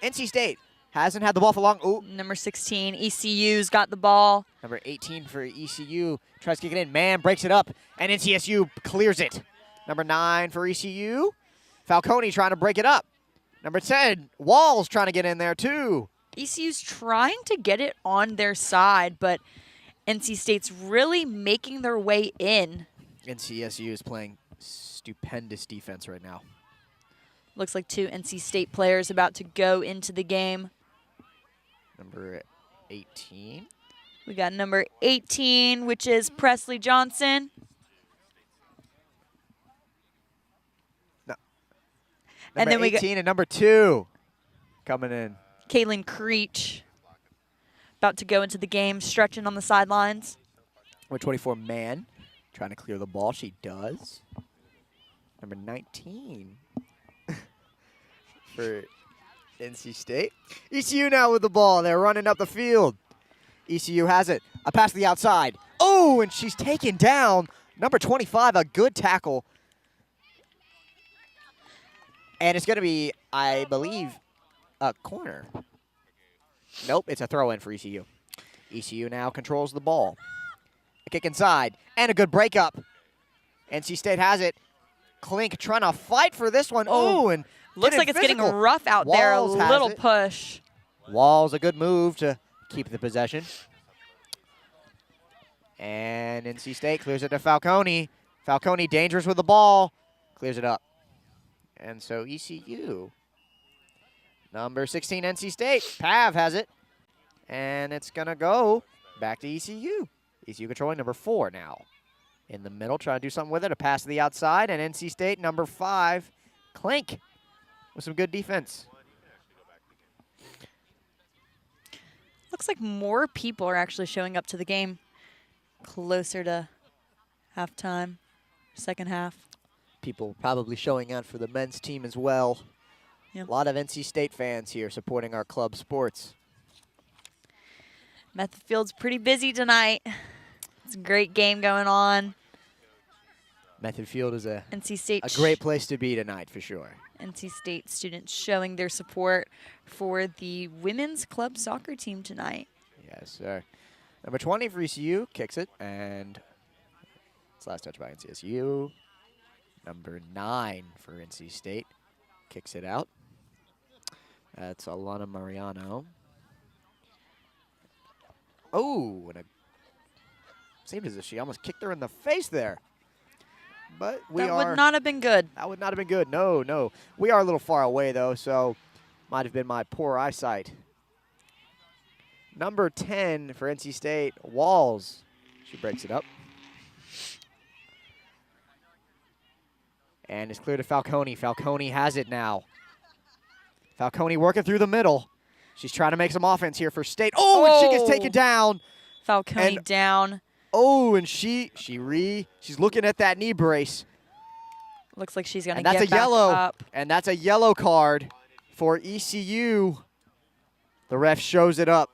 NC State hasn't had the ball for long. Ooh. Number 16, ECU's got the ball. Number 18 for ECU tries to kick it in. Man breaks it up, and NCSU clears it. Number 9 for ECU. Falcone trying to break it up. Number 10, Walls trying to get in there too. ECU's trying to get it on their side, but NC State's really making their way in. NCSU is playing stupendous defense right now. Looks like 2 NC State players about to go into the game. Number 18. We got number 18, which is Presley Johnson. No. And then we got 18 and number 2 coming in. Kaylin Creech about to go into the game, stretching on the sidelines. Number 24, Man, trying to clear the ball. She does. Number 19 for NC State. ECU now with the ball. They're running up the field. ECU has it. A pass to the outside. Oh, and she's taken down. Number 25, a good tackle. And it's going to be, I believe, a corner. Nope, it's a throw-in for ECU. ECU now controls the ball. A kick inside, and a good breakup. NC State has it. Klink trying to fight for this one. Oh, Ooh, and looks like it's getting rough out there. A little push. Walls, a good move to keep the possession. And NC State clears it to Falcone. Falcone dangerous with the ball. Clears it up. And so ECU, number 16 NC State, Pav has it. And it's going to go back to ECU. ECU controlling number 4 now. In the middle, trying to do something with it. A pass to the outside. And NC State, number 5, Klink, with some good defense. Looks like more people are actually showing up to the game closer to halftime, second half. People probably showing out for the men's team as well. Yep. A lot of NC State fans here supporting our club sports. Method Field's pretty busy tonight. It's a great game going on. Method Field is a NC State great place to be tonight for sure. NC State students showing their support for the women's club soccer team tonight. Yes, sir. Number 20 for ECU kicks it, and it's last touch by NCSU. Number 9 for NC State kicks it out. That's Alana Mariano. Oh, and it seemed as if she almost kicked her in the face there. But that would not have been good. That would not have been good. No, no. We are a little far away, though, so might have been my poor eyesight. Number 10 for NC State, Walls. She breaks it up. And it's clear to Falcone. Falcone has it now. Falcone working through the middle. She's trying to make some offense here for State. Oh, and she gets taken down. Falcone down. Oh, and she's looking at that knee brace. Looks like she's going to get back yellow, up. And that's a yellow card for ECU. The ref shows it up.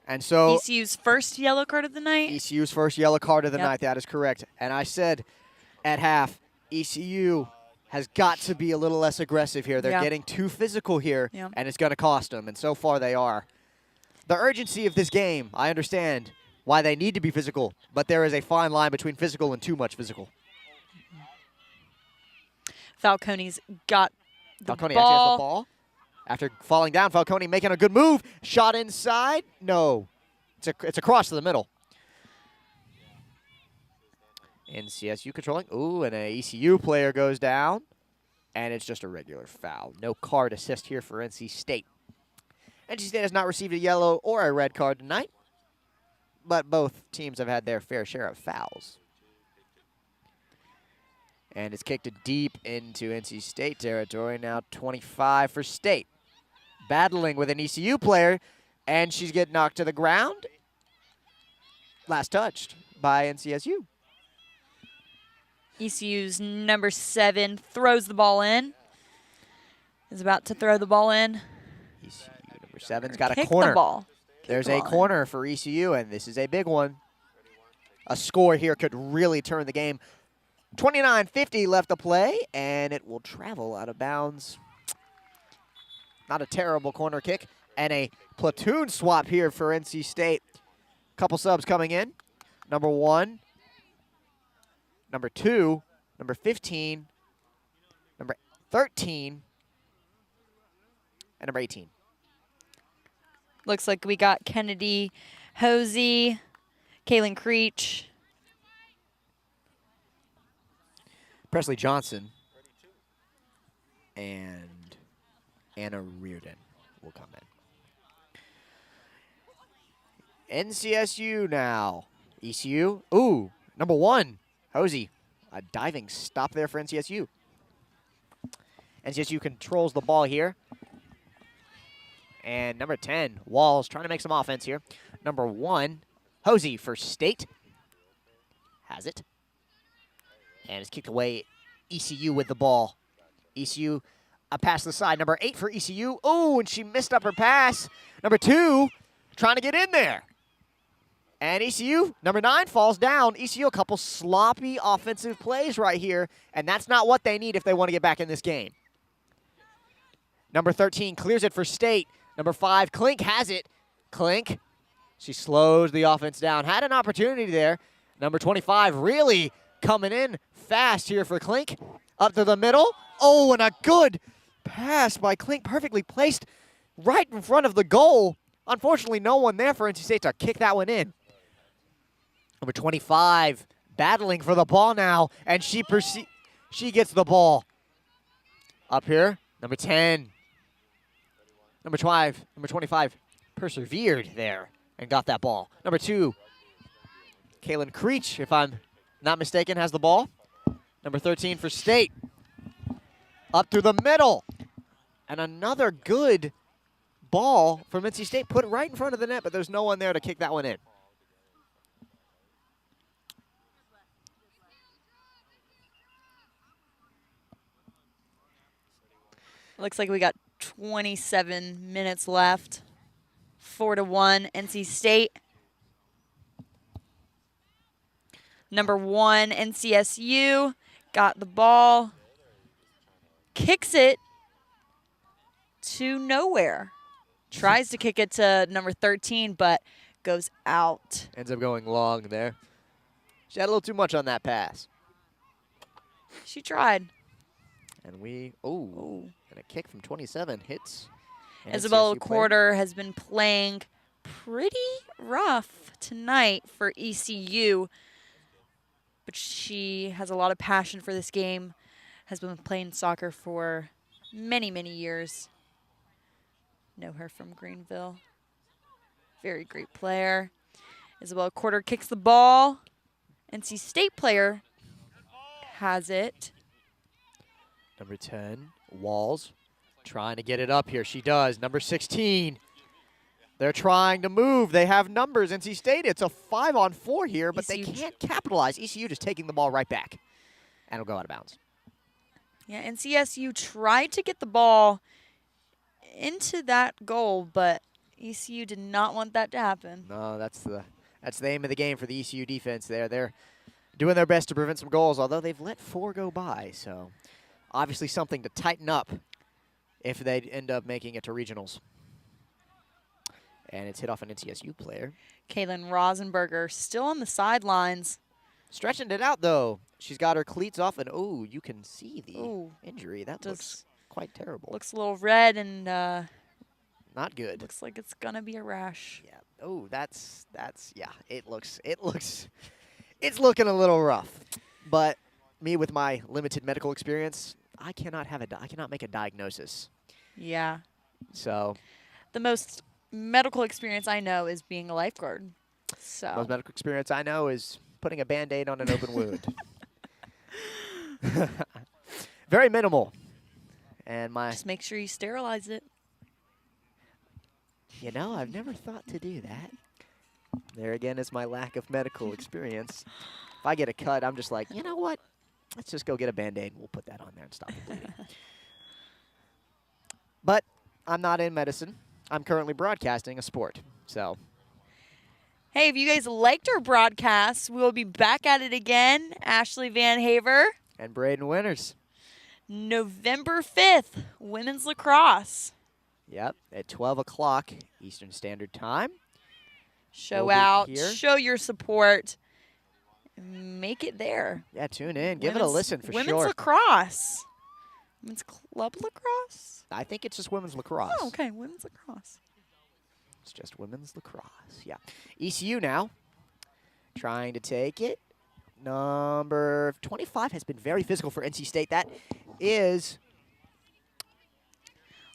And so ECU's first yellow card of the night? ECU's first yellow card of the Yep. night. That is correct. And I said at half, ECU has got to be a little less aggressive here. They're Yeah. getting too physical here, Yeah. and it's going to cost them. And so far they are. The urgency of this game, I understand why they need to be physical, but there is a fine line between physical and too much physical. Falcone's got the Falcone ball. actually has the ball. After falling down, Falcone making a good move. Shot inside. No. It's a cross to the middle. NCSU controlling. Ooh, and a ECU player goes down. And it's just a regular foul. No card assist here for NC State. NC State has not received a yellow or a red card tonight. But both teams have had their fair share of fouls. And it's kicked deep into NC State territory. Now 25 for State. Battling with an ECU player, and she's getting knocked to the ground. Last touched by NCSU. ECU's number 7 throws the ball in. Is about to throw the ball in. ECU number 7's got a Kick corner. the ball. There's the a ball in. corner for ECU, and this is a big one. A score here could really turn the game. 29:50 left to play, and it will travel out of bounds. Not a terrible corner kick. And a platoon swap here for NC State. Couple subs coming in. Number 1, number 2, number 15, number 13, and number 18. Looks like we got Kennedy Hosey, Kaylin Creech. Presley Johnson and Anna Reardon will come in. NCSU now. ECU. Ooh, number 1, Hosey. A diving stop there for NCSU. NCSU controls the ball here. And number 10, Walls, trying to make some offense here. Number 1, Hosey for State. Has it. And it's kicked away. ECU with the ball. ECU, a pass to the side. Number 8 for ECU. Oh, and she missed up her pass. Number 2, trying to get in there. And ECU, number 9, falls down. ECU, a couple sloppy offensive plays right here, and that's not what they need if they want to get back in this game. Number 13 clears it for State. Number 5, Klink has it. Klink, she slows the offense down. Had an opportunity there. Number 25 really coming in fast here for Klink. Up to the middle. Oh, and a good pass by Klink, perfectly placed right in front of the goal. Unfortunately, no one there for NC State to kick that one in. Number 25 battling for the ball now, and she gets the ball. Up here, number 10. Number 25 persevered there and got that ball. Number 2, Kaylin Creech, if I'm not mistaken, has the ball. Number 13 for State. Up through the middle. And another good ball from NC State. Put it right in front of the net, but there's no one there to kick that one in. Looks like we got 27 minutes left. 4-1, NC State. Number 1, NCSU, got the ball. Kicks it to nowhere. Tries to kick it to number 13, but goes out. Ends up going long there. She had a little too much on that pass. She tried. And and a kick from 27 hits. Isabella NCSU player. Quarter has been playing pretty rough tonight for ECU, but she has a lot of passion for this game, has been playing soccer for many, many years. Know her from Greenville. Very great player. Isabella Quarter kicks the ball. NC State player has it. Number 10, Walls, trying to get it up here. She does. Number 16, they're trying to move. They have numbers. NC State, it's a 5-on-4 here, but they can't capitalize. ECU just taking the ball right back, and it'll go out of bounds. Yeah, NCSU tried to get the ball into that goal, but ECU did not want that to happen. No, that's the aim of the game for the ECU defense there. They're doing their best to prevent some goals, although they've let 4 go by, so obviously something to tighten up if they end up making it to regionals. And it's hit off an NCSU player. Kaylin Rosenberger still on the sidelines. Stretching it out, though. She's got her cleats off, and, oh, you can see the injury. That looks quite terrible. Looks a little red and not good. Looks like it's going to be a rash. Yeah. Oh, yeah, it's looking a little rough. But me with my limited medical experience, I cannot make a diagnosis. Yeah. So the most medical experience I know is being a lifeguard. So most medical experience I know is putting a Band-Aid on an open wound. Very minimal. And just make sure you sterilize it. You know, I've never thought to do that. There again is my lack of medical experience. If I get a cut, I'm just like, you know what? Let's just go get a Band-Aid and we'll put that on there and stop the bleeding. But I'm not in medicine. I'm currently broadcasting a sport, so. Hey, if you guys liked our broadcast, we will be back at it again. Ashley Van Haver. And Braden Winters. November 5th, women's lacrosse. Yep, at 12 o'clock Eastern Standard Time. Show out, show your support. Make it there. Yeah, tune in. Give it a listen for sure. Women's lacrosse. Women's club lacrosse? I think it's just women's lacrosse. Oh, okay. Women's lacrosse. It's just women's lacrosse. Yeah. ECU now trying to take it. Number 25 has been very physical for NC State. That is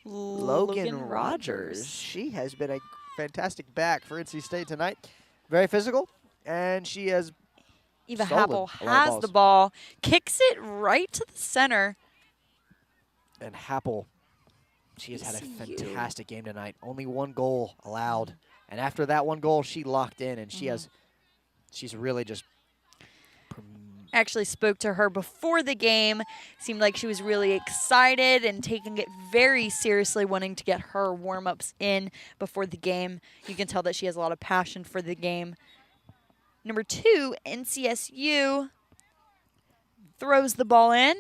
Logan Rogers. She has been a fantastic back for NC State tonight. Very physical, and she has Eva Happel has the ball, kicks it right to the center. And Happel, she has had a ECU. fantastic game tonight. Only 1 goal allowed. And after that 1 goal, she locked in, and she's really just Actually spoke to her before the game. Seemed like she was really excited and taking it very seriously, wanting to get her warm-ups in before the game. You can tell that she has a lot of passion for the game. Number 2, NCSU throws the ball in.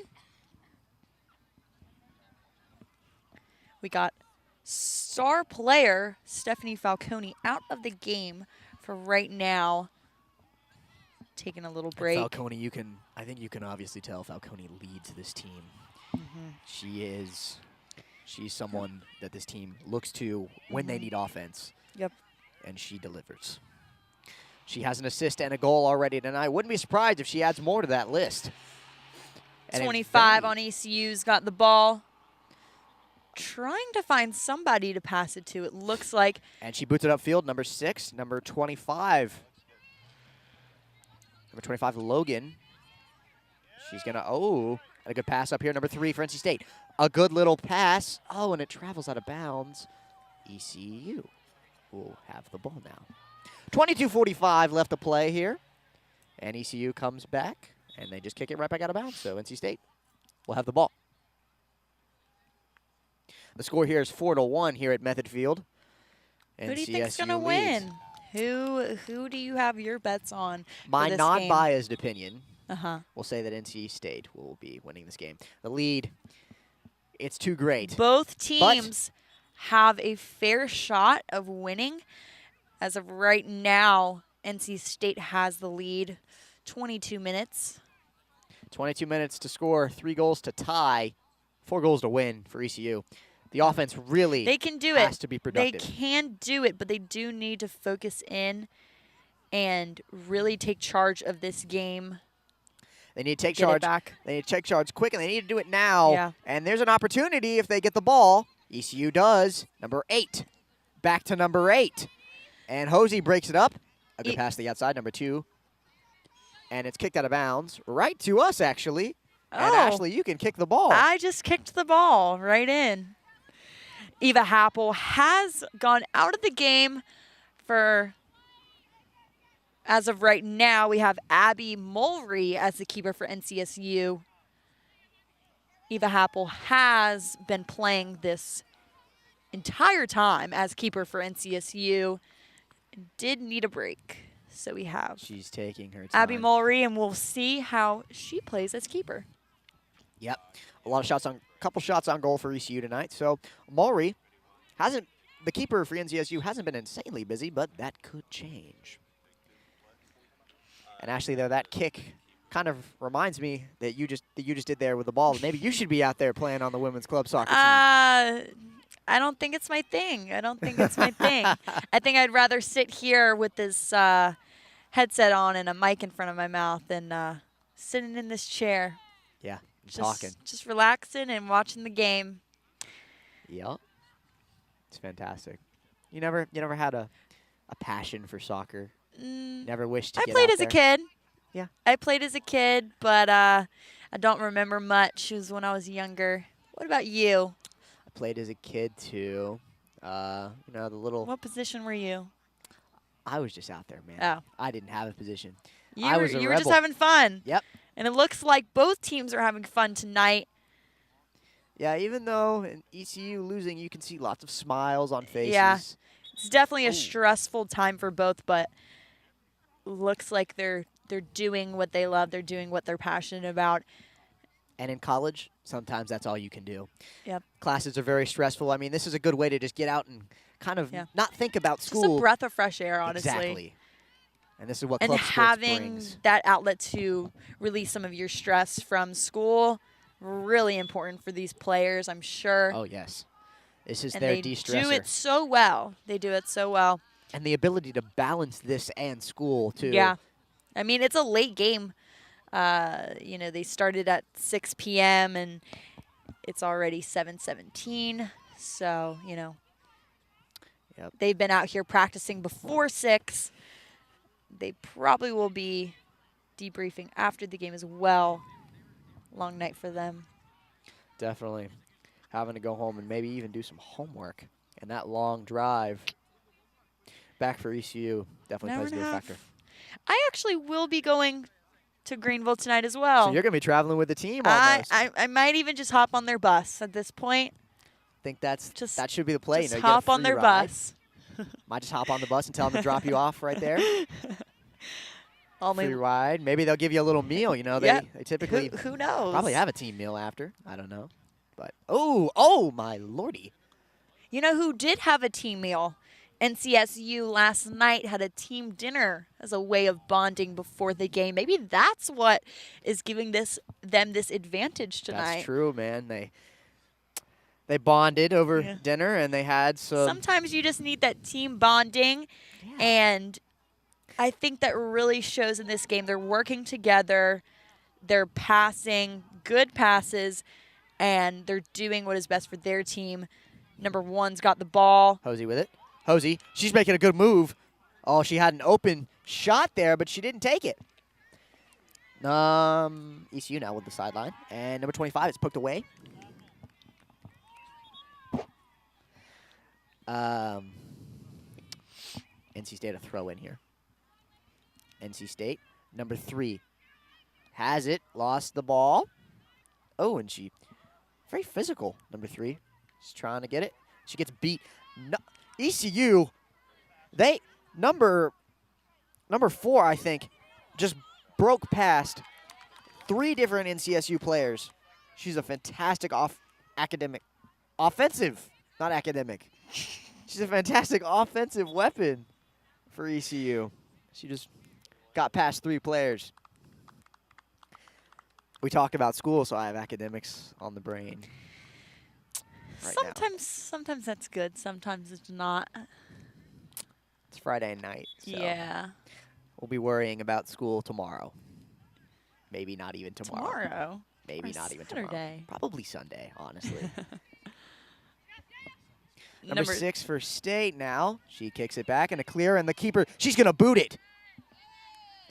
We got star player Stephanie Falcone out of the game for right now. Taking a little break. Falcone, I think you can obviously tell Falcone leads this team. She's someone that this team looks to when they need offense. Yep. And she delivers. She has an assist and a goal already tonight. Wouldn't be surprised if she adds more to that list. And 25 on ECU's got the ball. Trying to find somebody to pass it to, it looks like. And she boots it upfield, number 6, number 25. Number 25, Logan. She's going to, a good pass up here, number 3 for NC State. A good little pass. Oh, and it travels out of bounds. ECU will have the ball now. 22:45 left to play here. And ECU comes back, and they just kick it right back out of bounds. So NC State will have the ball. The score here is 4-1 here at Method Field. Who do you think's going to win? Who do you have your bets on? My non-biased opinion Uh-huh. will say that NC State will be winning this game. The lead, it's too great. Both teams have a fair shot of winning. As of right now, NC State has the lead. 22 minutes. 22 minutes to score, 3 goals to tie, 4 goals to win for ECU. The offense really has to be productive. They can do it, but they do need to focus in and really take charge of this game. They need to take charge. They need to take charge quick, and they need to do it now. Yeah. And there's an opportunity if they get the ball. ECU does. Number 8. Back to number 8. And Hosey breaks it up. A good pass to the outside, number 2. And it's kicked out of bounds. Right to us, actually. And Ashley, you can kick the ball. I just kicked the ball right in. Eva Happel has gone out of the game for, as of right now, we have Abby Mulry as the keeper for NCSU. Eva Happel has been playing this entire time as keeper for NCSU and did need a break. So we have She's taking her time. Abby Mulry, and we'll see how she plays as keeper. Yep. A lot of shots on, couple shots on goal for ECU tonight. So Mulry the keeper for NCSU hasn't been insanely busy, but that could change. And Ashley, there, that kick kind of reminds me that you just did there with the ball. Maybe you should be out there playing on the women's club soccer team. I don't think it's my thing. I think I'd rather sit here with this headset on and a mic in front of my mouth than sitting in this chair. Yeah, talking. Just relaxing and watching the game. Yep. It's fantastic. You never had a passion for soccer? Never wished to get out there? I played as a kid. Yeah. I played as a kid, but I don't remember much. It was when I was younger. What about you? I played as a kid, too. The little... What position were you? I was just out there, man. Oh. I didn't have a position. You were just having fun. Yep. And it looks like both teams are having fun tonight. Yeah, even though in ECU losing, you can see lots of smiles on faces. Yeah, it's definitely a stressful time for both, but looks like they're doing what they love. They're doing what they're passionate about. And in college, sometimes that's all you can do. Yep. Classes are very stressful. I mean, this is a good way to just get out and kind of not think about school. Just a breath of fresh air, honestly. Exactly. And this is what club sports having brings. that outlet to release some of your stress from school, really important for these players, I'm sure. Oh, yes. This is their de-stressor. They do it so well. And the ability to balance this and school, too. Yeah. I mean, it's a late game. They started at 6 p.m. and it's already 7:17. So, they've been out here practicing before 6. They probably will be debriefing after the game as well. Long night for them. Definitely. having to go home and maybe even do some homework. And that long drive back for ECU definitely Hour plays and into a a half. factor. I actually will be going to Greenville tonight as So well. you're going to be traveling with the team almost. I might even just hop on their bus at this point. Think that Just should be the play. Just You know, you get a hop on free their ride. bus. Might just hop on the bus and tell them to drop you off right there. Free ride. Maybe they'll give you a little meal. You know, Yep. they typically Who knows? probably have a team meal after. I don't know. But, oh, my lordy. You know who did have a team meal? NCSU last night had a team dinner as a way of bonding before the game. Maybe that's what is giving them this advantage tonight. That's true, man. They bonded over dinner, and they had some. Sometimes you just need that team bonding, and I think that really shows in this game. They're working together, they're passing good passes, and they're doing what is best for their team. Number 1's got the ball. Hosey with it. Hosey, she's making a good move. Oh, she had an open shot there, but she didn't take it. ECU now with the sideline. And number 25 is poked away. NC State a throw in here. NC State, number 3, has it, lost the ball. Oh, and she, very physical, number 3. She's trying to get it. She gets beat. No, ECU, number 4, I think, just broke past 3 different NCSU players. She's a fantastic offensive, not academic. She's a fantastic offensive weapon for ECU. She just got past 3 players. We talk about school, so I have academics on the brain. Sometimes that's good. Sometimes it's not. It's Friday night. So yeah. We'll be worrying about school tomorrow. Maybe not even tomorrow. Tomorrow? Maybe Or not even Saturday? tomorrow. Probably Sunday, honestly. Number 6 for State now. She kicks it back and a clear, and the keeper, she's going to boot it.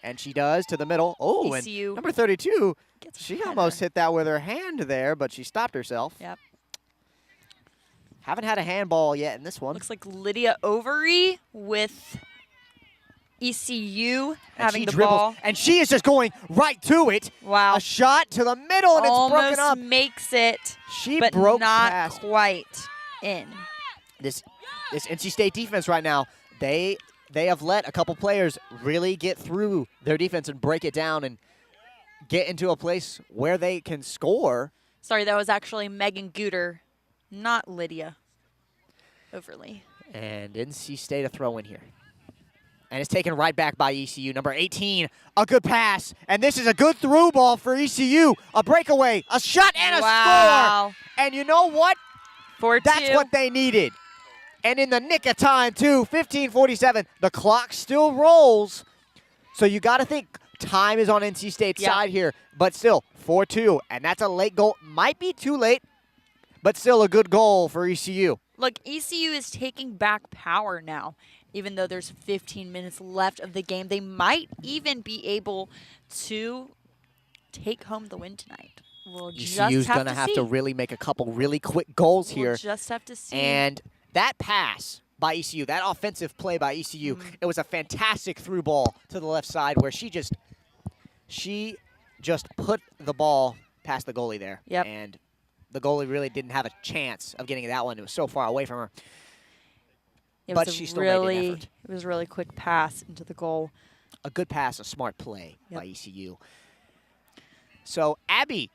And she does to the middle. Oh, ECU and number 32, she header. almost hit that with her hand there, but she stopped herself. Yep. Haven't had a handball yet in this one. Looks like Lydia Overy with ECU having the ball. And she is just going right to it. Wow. A shot to the middle, and it's broken up. Almost makes it, She but broke not past. quite in. This NC State defense right now, they have let a couple players really get through their defense and break it down and get into a place where they can score. Sorry, that was actually Megan Gooter, not Lydia Overly. And NC State a throw in here. And it's taken right back by ECU. Number 18, a good pass. And this is a good through ball for ECU. A breakaway, a shot, and a score. And you know what? 4-2. That's what they needed. And in the nick of time, too, 15:47. The clock still rolls. So you got to think time is on NC State's side here. But still, 4-2. And that's a late goal. Might be too late, but still a good goal for ECU. Look, ECU is taking back power now. Even though there's 15 minutes left of the game, they might even be able to take home the win tonight. We'll ECU's going to have to really make a couple really quick goals here. We'll just have to see. And that pass by ECU, that offensive play by ECU, it was a fantastic through ball to the left side where she just put the ball past the goalie there. Yep. And the goalie really didn't have a chance of getting that one. It was so far away from her. But she still made an effort. It was a really quick pass into the goal. A good pass, a smart play by ECU. So Abby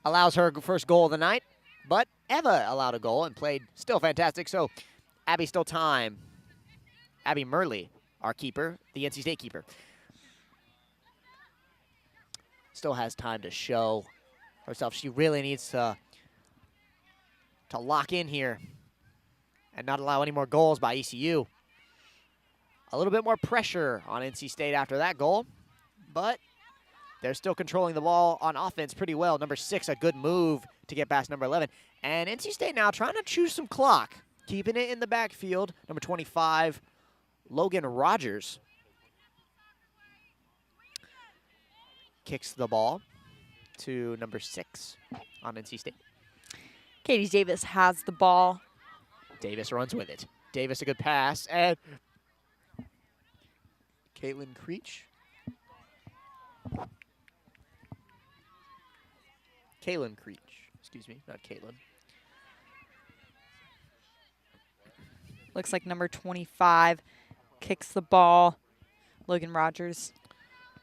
allows her first goal of the night, but Eva allowed a goal and played still fantastic. So Abby still time. Abby Murley, our keeper, the NC State keeper, still has time to show herself. She really needs to lock in here and not allow any more goals by ECU. A little bit more pressure on NC State after that goal, but they're still controlling the ball on offense pretty well. Number 6, a good move to get past number 11. And NC State now trying to choose some clock, keeping it in the backfield. Number 25, Logan Rogers, kicks the ball to number 6 on NC State. Katie Davis has the ball. Davis runs with it. Davis, a good pass, and Caitlin Creech. Kaylin Creech, excuse me, not Caitlin. Looks like number 25 kicks the ball. Logan Rogers.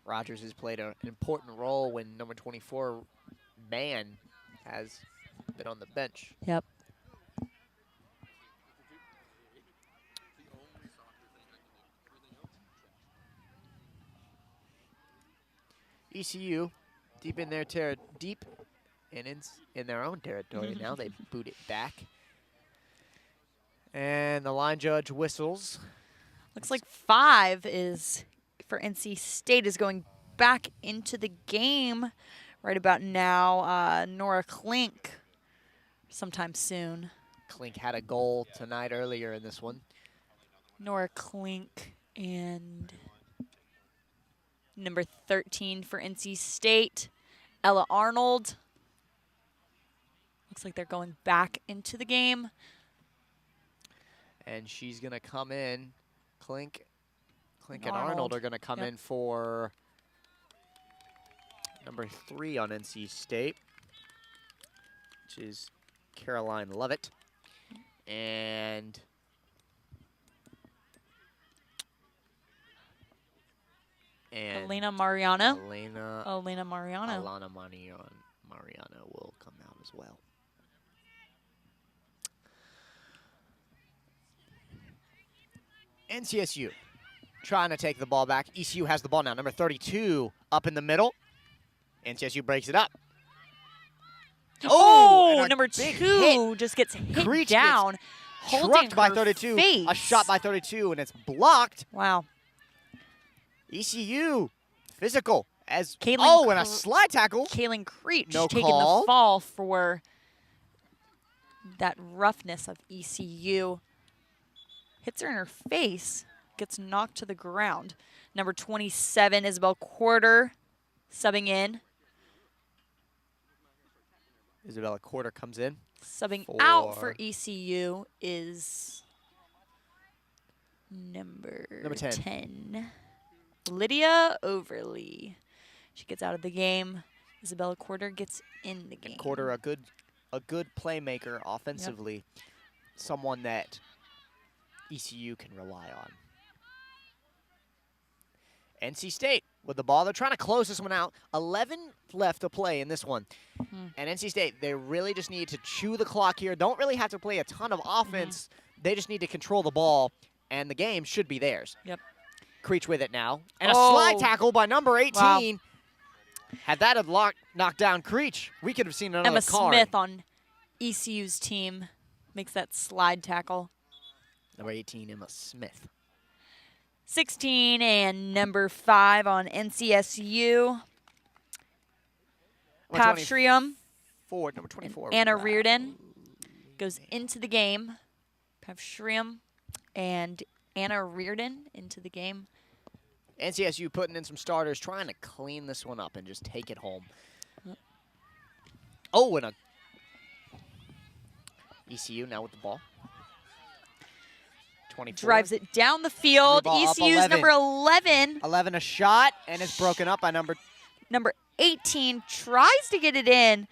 Rogers has played an important role when number 24, Mann, has been on the bench. Yep. ECU, deep in their deep and in their own territory now. They boot it back. And the line judge whistles. Looks like 5 is for NC State is going back into the game right about now. Nora Klink sometime soon. Klink had a goal tonight earlier in this one. Nora Klink and number 13 for NC State, Ella Arnold. Looks like they're going back into the game. And she's going to come in. Klink and Arnold are going to come in for number 3 on NC State, which is Caroline Lovett. And Elena Mariano. Alana Mariano will come out as well. NCSU trying to take the ball back. ECU has the ball now. Number 32 up in the middle. NCSU breaks it up. Oh, number 2 just gets hit Creech down. Trucked by 32. Face. A shot by 32, and it's blocked. Wow. ECU physical as Caitlin and a slide tackle. Kaylin Creech No taking call. the fall for that roughness of ECU. Hits her in her face, gets knocked to the ground. Number 27, Isabel Quarter, subbing in. Isabella Quarter comes in. Subbing out for ECU is number 10. Lydia Overly. She gets out of the game. Isabella Quarter gets in the game. And Quarter, a good playmaker offensively. Yep. Someone that ECU can rely on. NC State with the ball. They're trying to close this one out. 11 left to play in this one. And NC State, they really just need to chew the clock here. Don't really have to play a ton of offense. They just need to control the ball, and the game should be theirs. Yep. Creech with it now. And a slide tackle by number 18. Wow. Had that knocked down Creech, we could have seen another Emma card. Smith on ECU's team makes that slide tackle. Number 18, Emma Smith. 16 and number 5 on NCSU. Pav Shriam. Number 24. Anna Reardon goes into the game. Pav Shriam and Anna Reardon into the game. NCSU putting in some starters, trying to clean this one up and just take it home. Oh, and a ECU now with the ball. 24. Drives it down the field. ECU's number 11. 11 a shot, and it's broken up by number 18. Tries to get it in.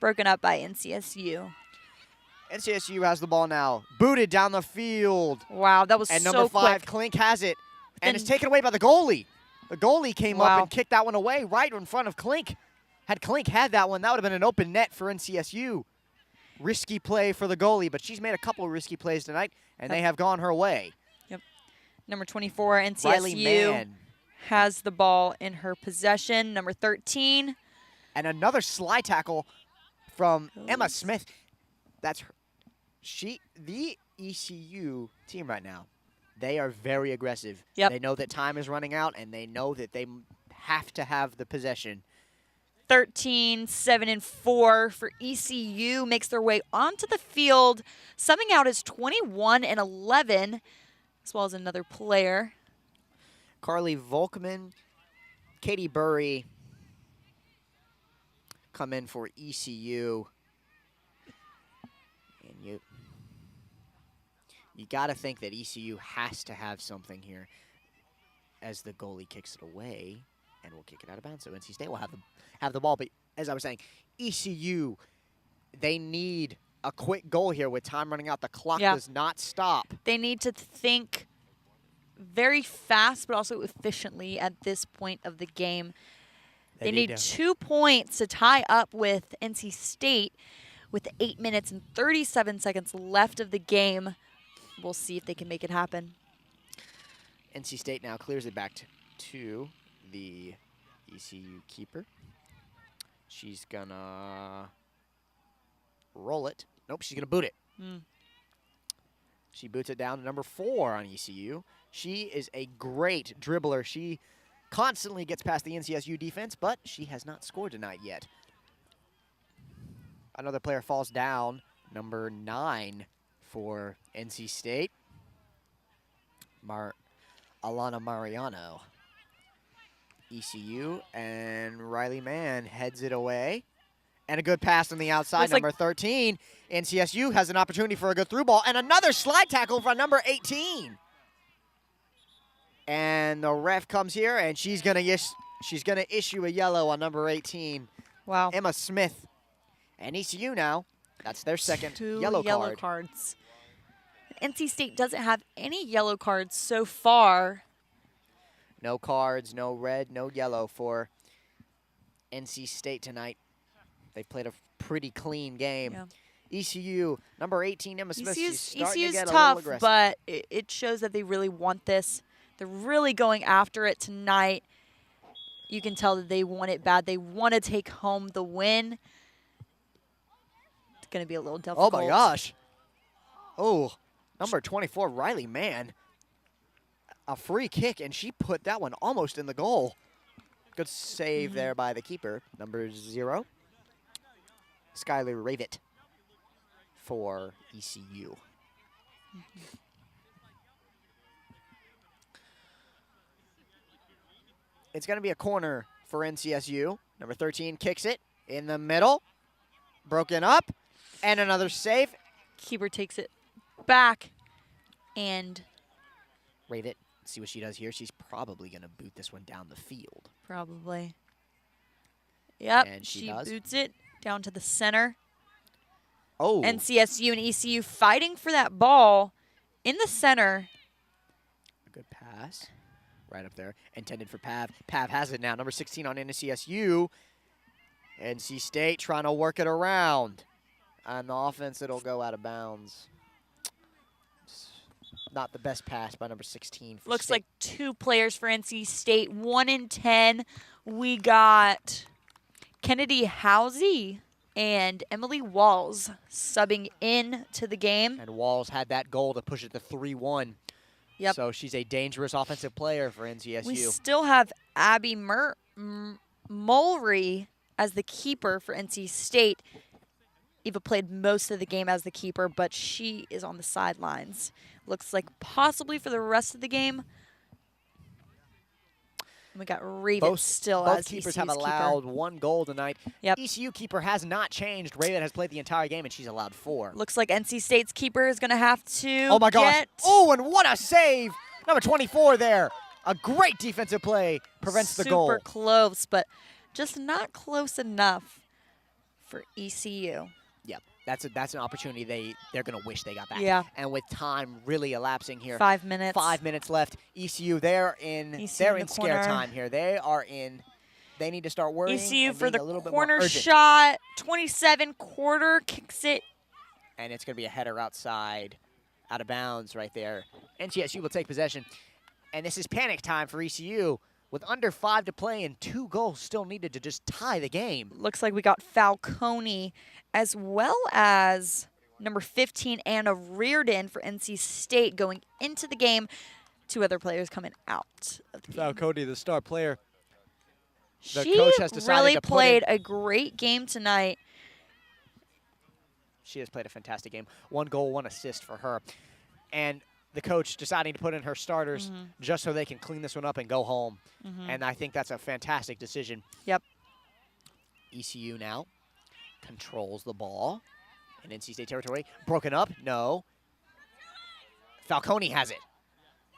Broken up by NCSU. NCSU has the ball now. Booted down the field. Wow, that was so quick. And number 5, Klink has it. And it's taken away by the goalie. The goalie came up and kicked that one away right in front of Klink. Had Klink had that one, that would have been an open net for NCSU. Risky play for the goalie, but she's made a couple of risky plays tonight, and they have gone her way. Yep. Number 24, NCSU has the ball in her possession. Number 13. And another slide tackle from Emma Smith. That's her. The ECU team right now, they are very aggressive. Yep. They know that time is running out, and they know that they have to have the possession. 13, 7, and 4 for ECU makes their way onto the field. Subbing out is 21 and 11, as well as another player. Carly Volkman, Katie Burry come in for ECU. You got to think that ECU has to have something here as the goalie kicks it away, and will kick it out of bounds. So NC State will have the ball. But as I was saying, ECU, they need a quick goal here with time running out. The clock does not stop. They need to think very fast, but also efficiently at this point of the game. They need 2 points to tie up with NC State with 8 minutes and 37 seconds left of the game. We'll see if they can make it happen. NC State now clears it back to the ECU keeper. She's gonna roll it. Nope, she's gonna boot it. She boots it down to number 4 on ECU. She is a great dribbler. She constantly gets past the NCSU defense, but she has not scored tonight yet. Another player falls down, number 9 for NC State. Alana Mariano. ECU, and Riley Mann heads it away. And a good pass on the outside, number 13. NCSU has an opportunity for a good through ball, and another slide tackle from number 18. And the ref comes here, and she's gonna issue a yellow on number 18. Wow. Emma Smith. And ECU now, that's their second 2 yellow yellow card. cards. NC State doesn't have any yellow cards so far. No cards, no red, no yellow for NC State tonight. They played a pretty clean game. Yeah. ECU, number 18, Emma Smith, she's starting to ECU's get a tough, little aggressive. but it shows that they really want this. They're really going after it tonight. You can tell that they want it bad. They want to take home the win. It's going to be a little difficult. Oh, my gosh. Oh, number 24, Riley Mann. A free kick, and she put that one almost in the goal. Good save there by the keeper, number 0. Skylar Ravitt for ECU. It's going to be a corner for NCSU. Number 13 kicks it in the middle. Broken up. And another save. Keeper takes it back. And Ravitt, see what she does here. She's probably going to boot this one down the field. probably. Yep, And she she does. boots it down to the center. Oh. NCSU and ECU fighting for that ball in the center. A good pass. Right up there. Intended for Pav. Pav has it now. Number 16 on NCSU. NC State trying to work it around. On the offense, it'll go out of bounds. Not the best pass by number 16. For Looks State. like 2 players for NC State. 1 in 10. We got Kennedy Housey and Emily Walls subbing in to the game. And Walls had that goal to push it to 3-1. Yep. So she's a dangerous offensive player for NCSU. We still have Abby Mulry as the keeper for NC State. Eva played most of the game as the keeper, but she is on the sidelines. Looks like possibly for the rest of the game. And we got Raven still both as keepers ECU's have allowed 1 goal tonight. Yep. ECU keeper has not changed. Raven has played the entire game, and she's allowed 4. Looks like NC State's keeper is going to have to Oh, my gosh. get Oh, and what a save. Number 24 there. A great defensive play prevents the goal. super close, but just not close enough for ECU. Yep, that's an opportunity they're going to wish they got back. Yeah. And with time really elapsing here. 5 minutes. 5 minutes left. ECU, they're in ECU in the scare corner. time here. They need to start worrying. ECU and for being the a little bit corner more urgent. shot. 27 quarter kicks it. And it's going to be a header outside, out of bounds right there. NCSU will take possession. And this is panic time for ECU. With under 5 to play and 2 goals still needed to just tie the game. Looks like we got Falcone as well as number 15, Anna Reardon for NC State going into the game. 2 other players coming out of the game. Falcone, the star player. The She coach has decided really to put played in- a great game tonight. She has played a fantastic game. 1 goal, 1 assist for her. And the coach deciding to put in her starters just so they can clean this one up and go home. And I think that's a fantastic decision. Yep. ECU now controls the ball. in NC State territory. Broken up? No. Falcone has it.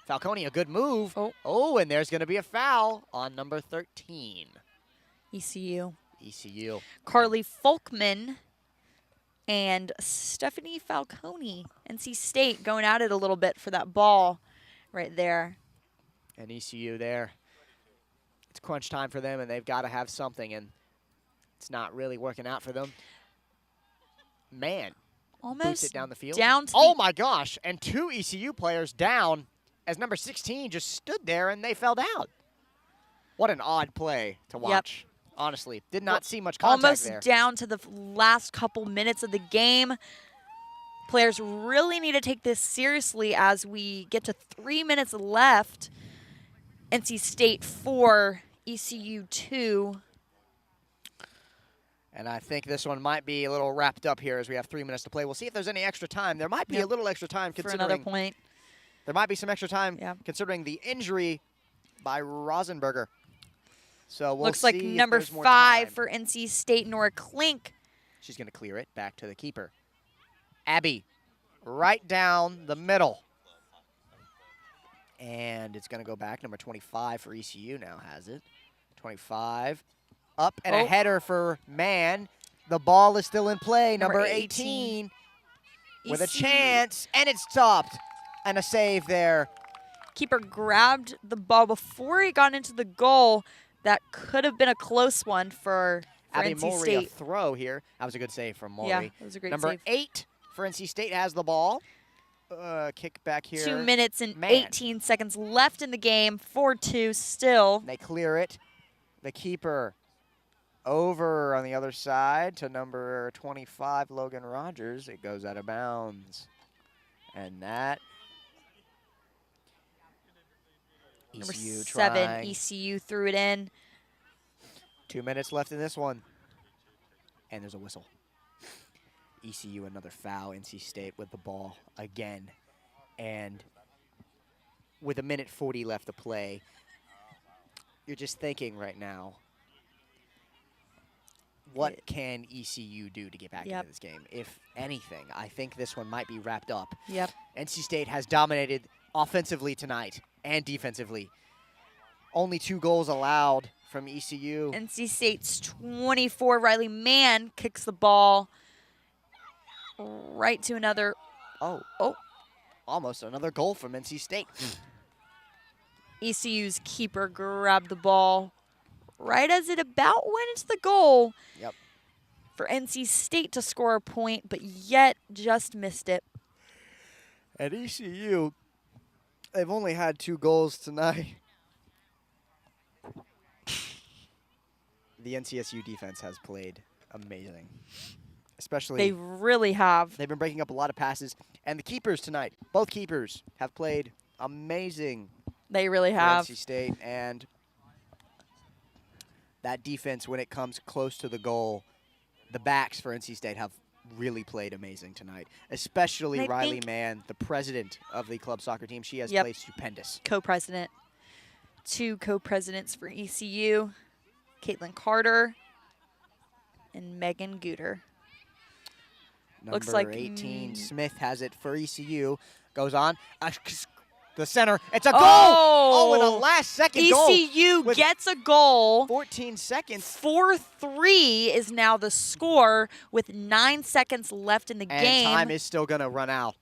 Falcone, a good move. Oh, and there's going to be a foul on number 13. ECU. ECU. Carly Folkman and Stephanie Falcone. NC State going at it a little bit for that ball right there. And ECU there. It's crunch time for them, and they've got to have something, and it's not really working out for them. Man. Almost boots it down the field. Oh my gosh, and 2 ECU players down as number 16 just stood there and they fell down. What an odd play to watch. Honestly, did not see much contact almost there. Down to the last couple minutes of the game. Players really need to take this seriously as we get to 3 minutes left. NC State 4, ECU 2. And I think this one might be a little wrapped up here as we have 3 minutes to play. We'll see if there's any extra time. There might be a little extra time for considering another point. There might be some extra time considering the injury by Rosenberger. So we'll Looks see like if number there's more 5 time. for NC State, Nora Klink. She's going to clear it back to the keeper. Abby, right down the middle. And it's going to go back. Number 25 for ECU now has it. 25. Up and a header for Mann. The ball is still in play. Number 18 with a chance, and it's stopped. And a save there. Keeper grabbed the ball before he got into the goal. That could have been a close one for Abby NC Mulry, State. a throw here. That was a good save from Mulry. Yeah, that was a great Number save. 8 for NC State has the ball. Kick back here. 2 minutes and 18 seconds left in the game. 4-2 still. They clear it. The keeper over on the other side to number 25, Logan Rogers. It goes out of bounds. And that Number ECU 7, trying. ECU threw it in. 2 minutes left in this one. And there's a whistle. ECU another foul. NC State with the ball again. And with 1:40 left to play, you're just thinking right now, what can ECU do to get back into this game? If anything, I think this one might be wrapped up. NC State has dominated offensively tonight and defensively. Only 2 goals allowed from ECU. NC State's 24, Riley Mann kicks the ball right to another. Almost another goal from NC State. ECU's keeper grabbed the ball right as it about went into the goal. For NC State to score a point, but yet just missed it. At ECU, they've only had 2 goals tonight. The NCSU defense has played amazing. Especially they really have. They've been breaking up a lot of passes. And the keepers tonight, both keepers, have played amazing. They really have. NC State. And that defense, when it comes close to the goal, the backs for NC State have really played amazing tonight. Especially Riley Mann, the president of the club soccer team. She has played stupendous. Co-president. 2 co-presidents for ECU. Caitlin Carter and Megan Gooder. Looks like 18, Smith has it for ECU. Goes on. The center. It's a goal! Oh, in a last-second goal. ECU gets a goal. 14 seconds. 4-3 is now the score with 9 seconds left in the game. And time is still going to run out.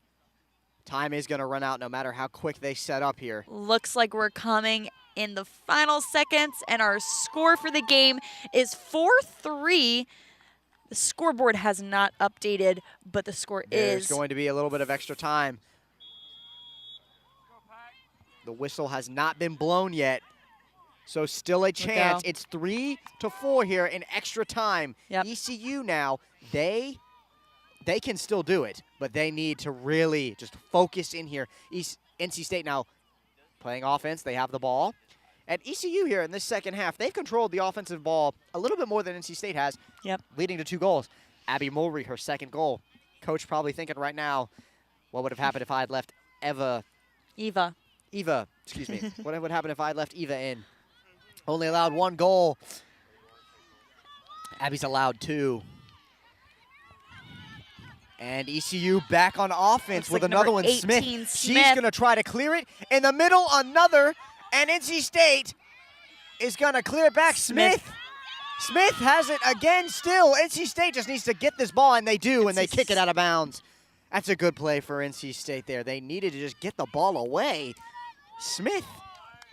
Time is going to run out no matter how quick they set up here. Looks like we're coming in the final seconds, and our score for the game is 4-3. The scoreboard has not updated, but the score There's going to be a little bit of extra time. The whistle has not been blown yet, so still a chance. It's 3-4 here in extra time. ECU now, they can still do it, but they need to really just focus in here. NC State now playing offense. They have the ball. At ECU here in this second half, they've controlled the offensive ball a little bit more than NC State has, leading to 2 goals. Abby Mulry, her second goal. Coach probably thinking right now, what would have happened if I had left Eva, excuse me. What would happen if I had left Eva in? Only allowed 1 goal. Abby's allowed 2. And ECU back on offense with Looks like another number one, Smith. 18, She's Smith. going to try to clear it. In the middle, another. And NC State is going to clear it back. Smith has it again still. NC State just needs to get this ball, and they do, and they kick it out of bounds. That's a good play for NC State there. They needed to just get the ball away. Smith,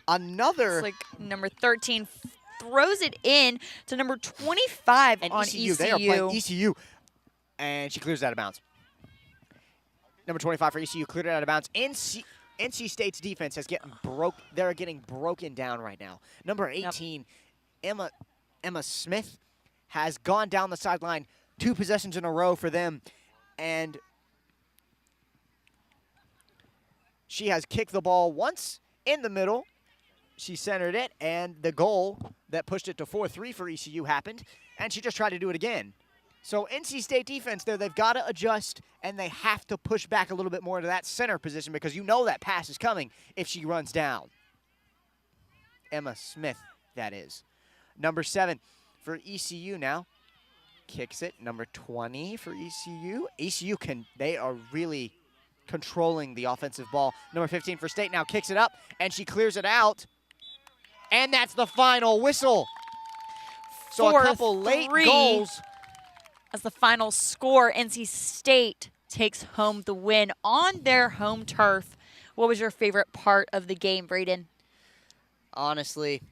another. It's like number 13 throws it in to number 25 and on ECU. They are playing ECU. And she clears it out of bounds. Number 25 for ECU cleared it out of bounds. NC State's defense has they're getting broken down right now. Number 18, Emma Smith, has gone down the sideline 2 possessions in a row for them. And she has kicked the ball once in the middle. She centered it, and the goal that pushed it to 4-3 for ECU happened, and she just tried to do it again. So NC State defense there, they've got to adjust, and they have to push back a little bit more into that center position because you know that pass is coming if she runs down. Emma Smith, that is. Number 7 for ECU now. Kicks it. Number 20 for ECU. ECU they are really controlling the offensive ball. Number 15 for State now kicks it up, and she clears it out. And that's the final whistle. So a couple late goals. As the final score, NC State takes home the win on their home turf. What was your favorite part of the game, Braden? Honestly,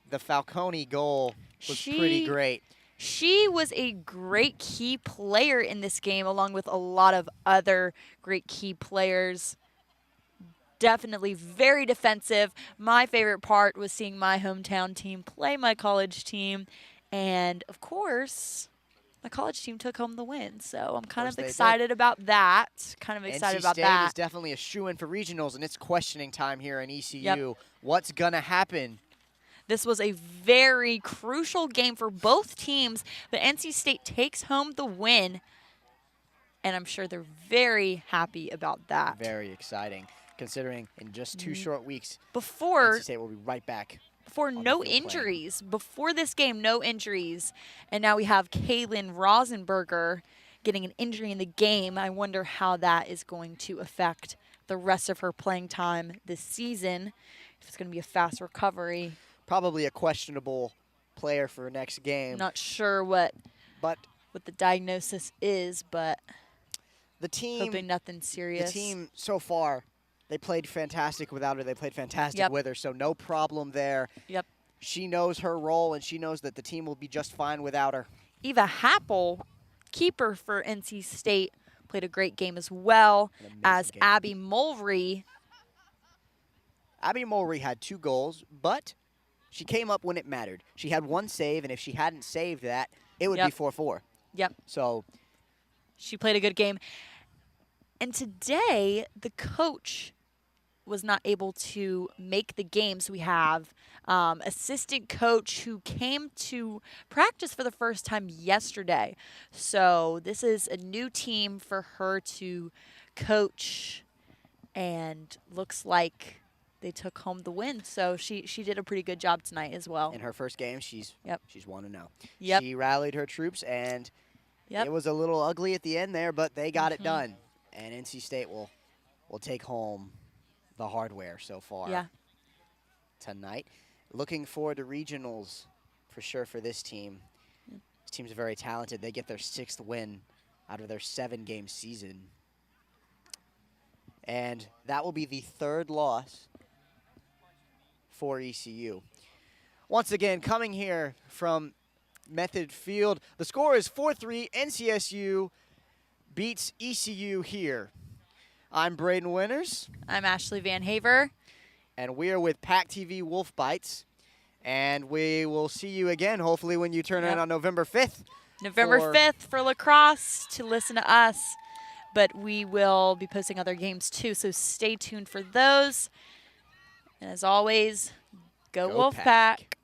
the Falcone goal was pretty great. She was a great key player in this game, along with a lot of other great key players. Definitely very defensive. My favorite part was seeing my hometown team play my college team. And, of course, my college team took home the win, so I'm kind of excited about that. NC State is definitely a shoo-in for regionals, and it's questioning time here in ECU. Yep. What's going to happen? This was a very crucial game for both teams, but NC State takes home the win, and I'm sure they're very happy about that. Very exciting, considering in just 2 short weeks, before NC State will be right back. Before no injuries. Before this game, no injuries. And now we have Kaylin Rosenberger getting an injury in the game. I wonder how that is going to affect the rest of her playing time this season. If it's going to be a fast recovery. Probably a questionable player for next game. Not sure what the diagnosis is, but the team, hoping nothing serious. The team so far, they played fantastic without her. They played fantastic with her, so no problem there. Yep. She knows her role, and she knows that the team will be just fine without her. Eva Happel, keeper for NC State, played a great game as well as Abby Mulry. Abby Mulry had 2 goals, but she came up when it mattered. She had 1 save, and if she hadn't saved that, it would be 4-4. Yep. So she played a good game. And today, the coach was not able to make the game, so we have assistant coach who came to practice for the first time yesterday. So this is a new team for her to coach, and looks like they took home the win. So she did a pretty good job tonight as well. In her first game, she's 1-0. Yep. She rallied her troops, and it was a little ugly at the end there, but they got it done. And NC State will take home the hardware so far tonight. Looking forward to regionals for sure for this team. This team's very talented. They get their 6th win out of their 7-game season. And that will be the 3rd loss for ECU. Once again, coming here from Method Field, the score is 4-3. NCSU beats ECU here. I'm Braden Winters. I'm Ashley Van Haver. And we are with PackTV Wolf Bites. And we will see you again, hopefully, when you turn in on November 5th. November 5th for lacrosse to listen to us. But we will be posting other games, too, so stay tuned for those. And as always, go Wolfpack.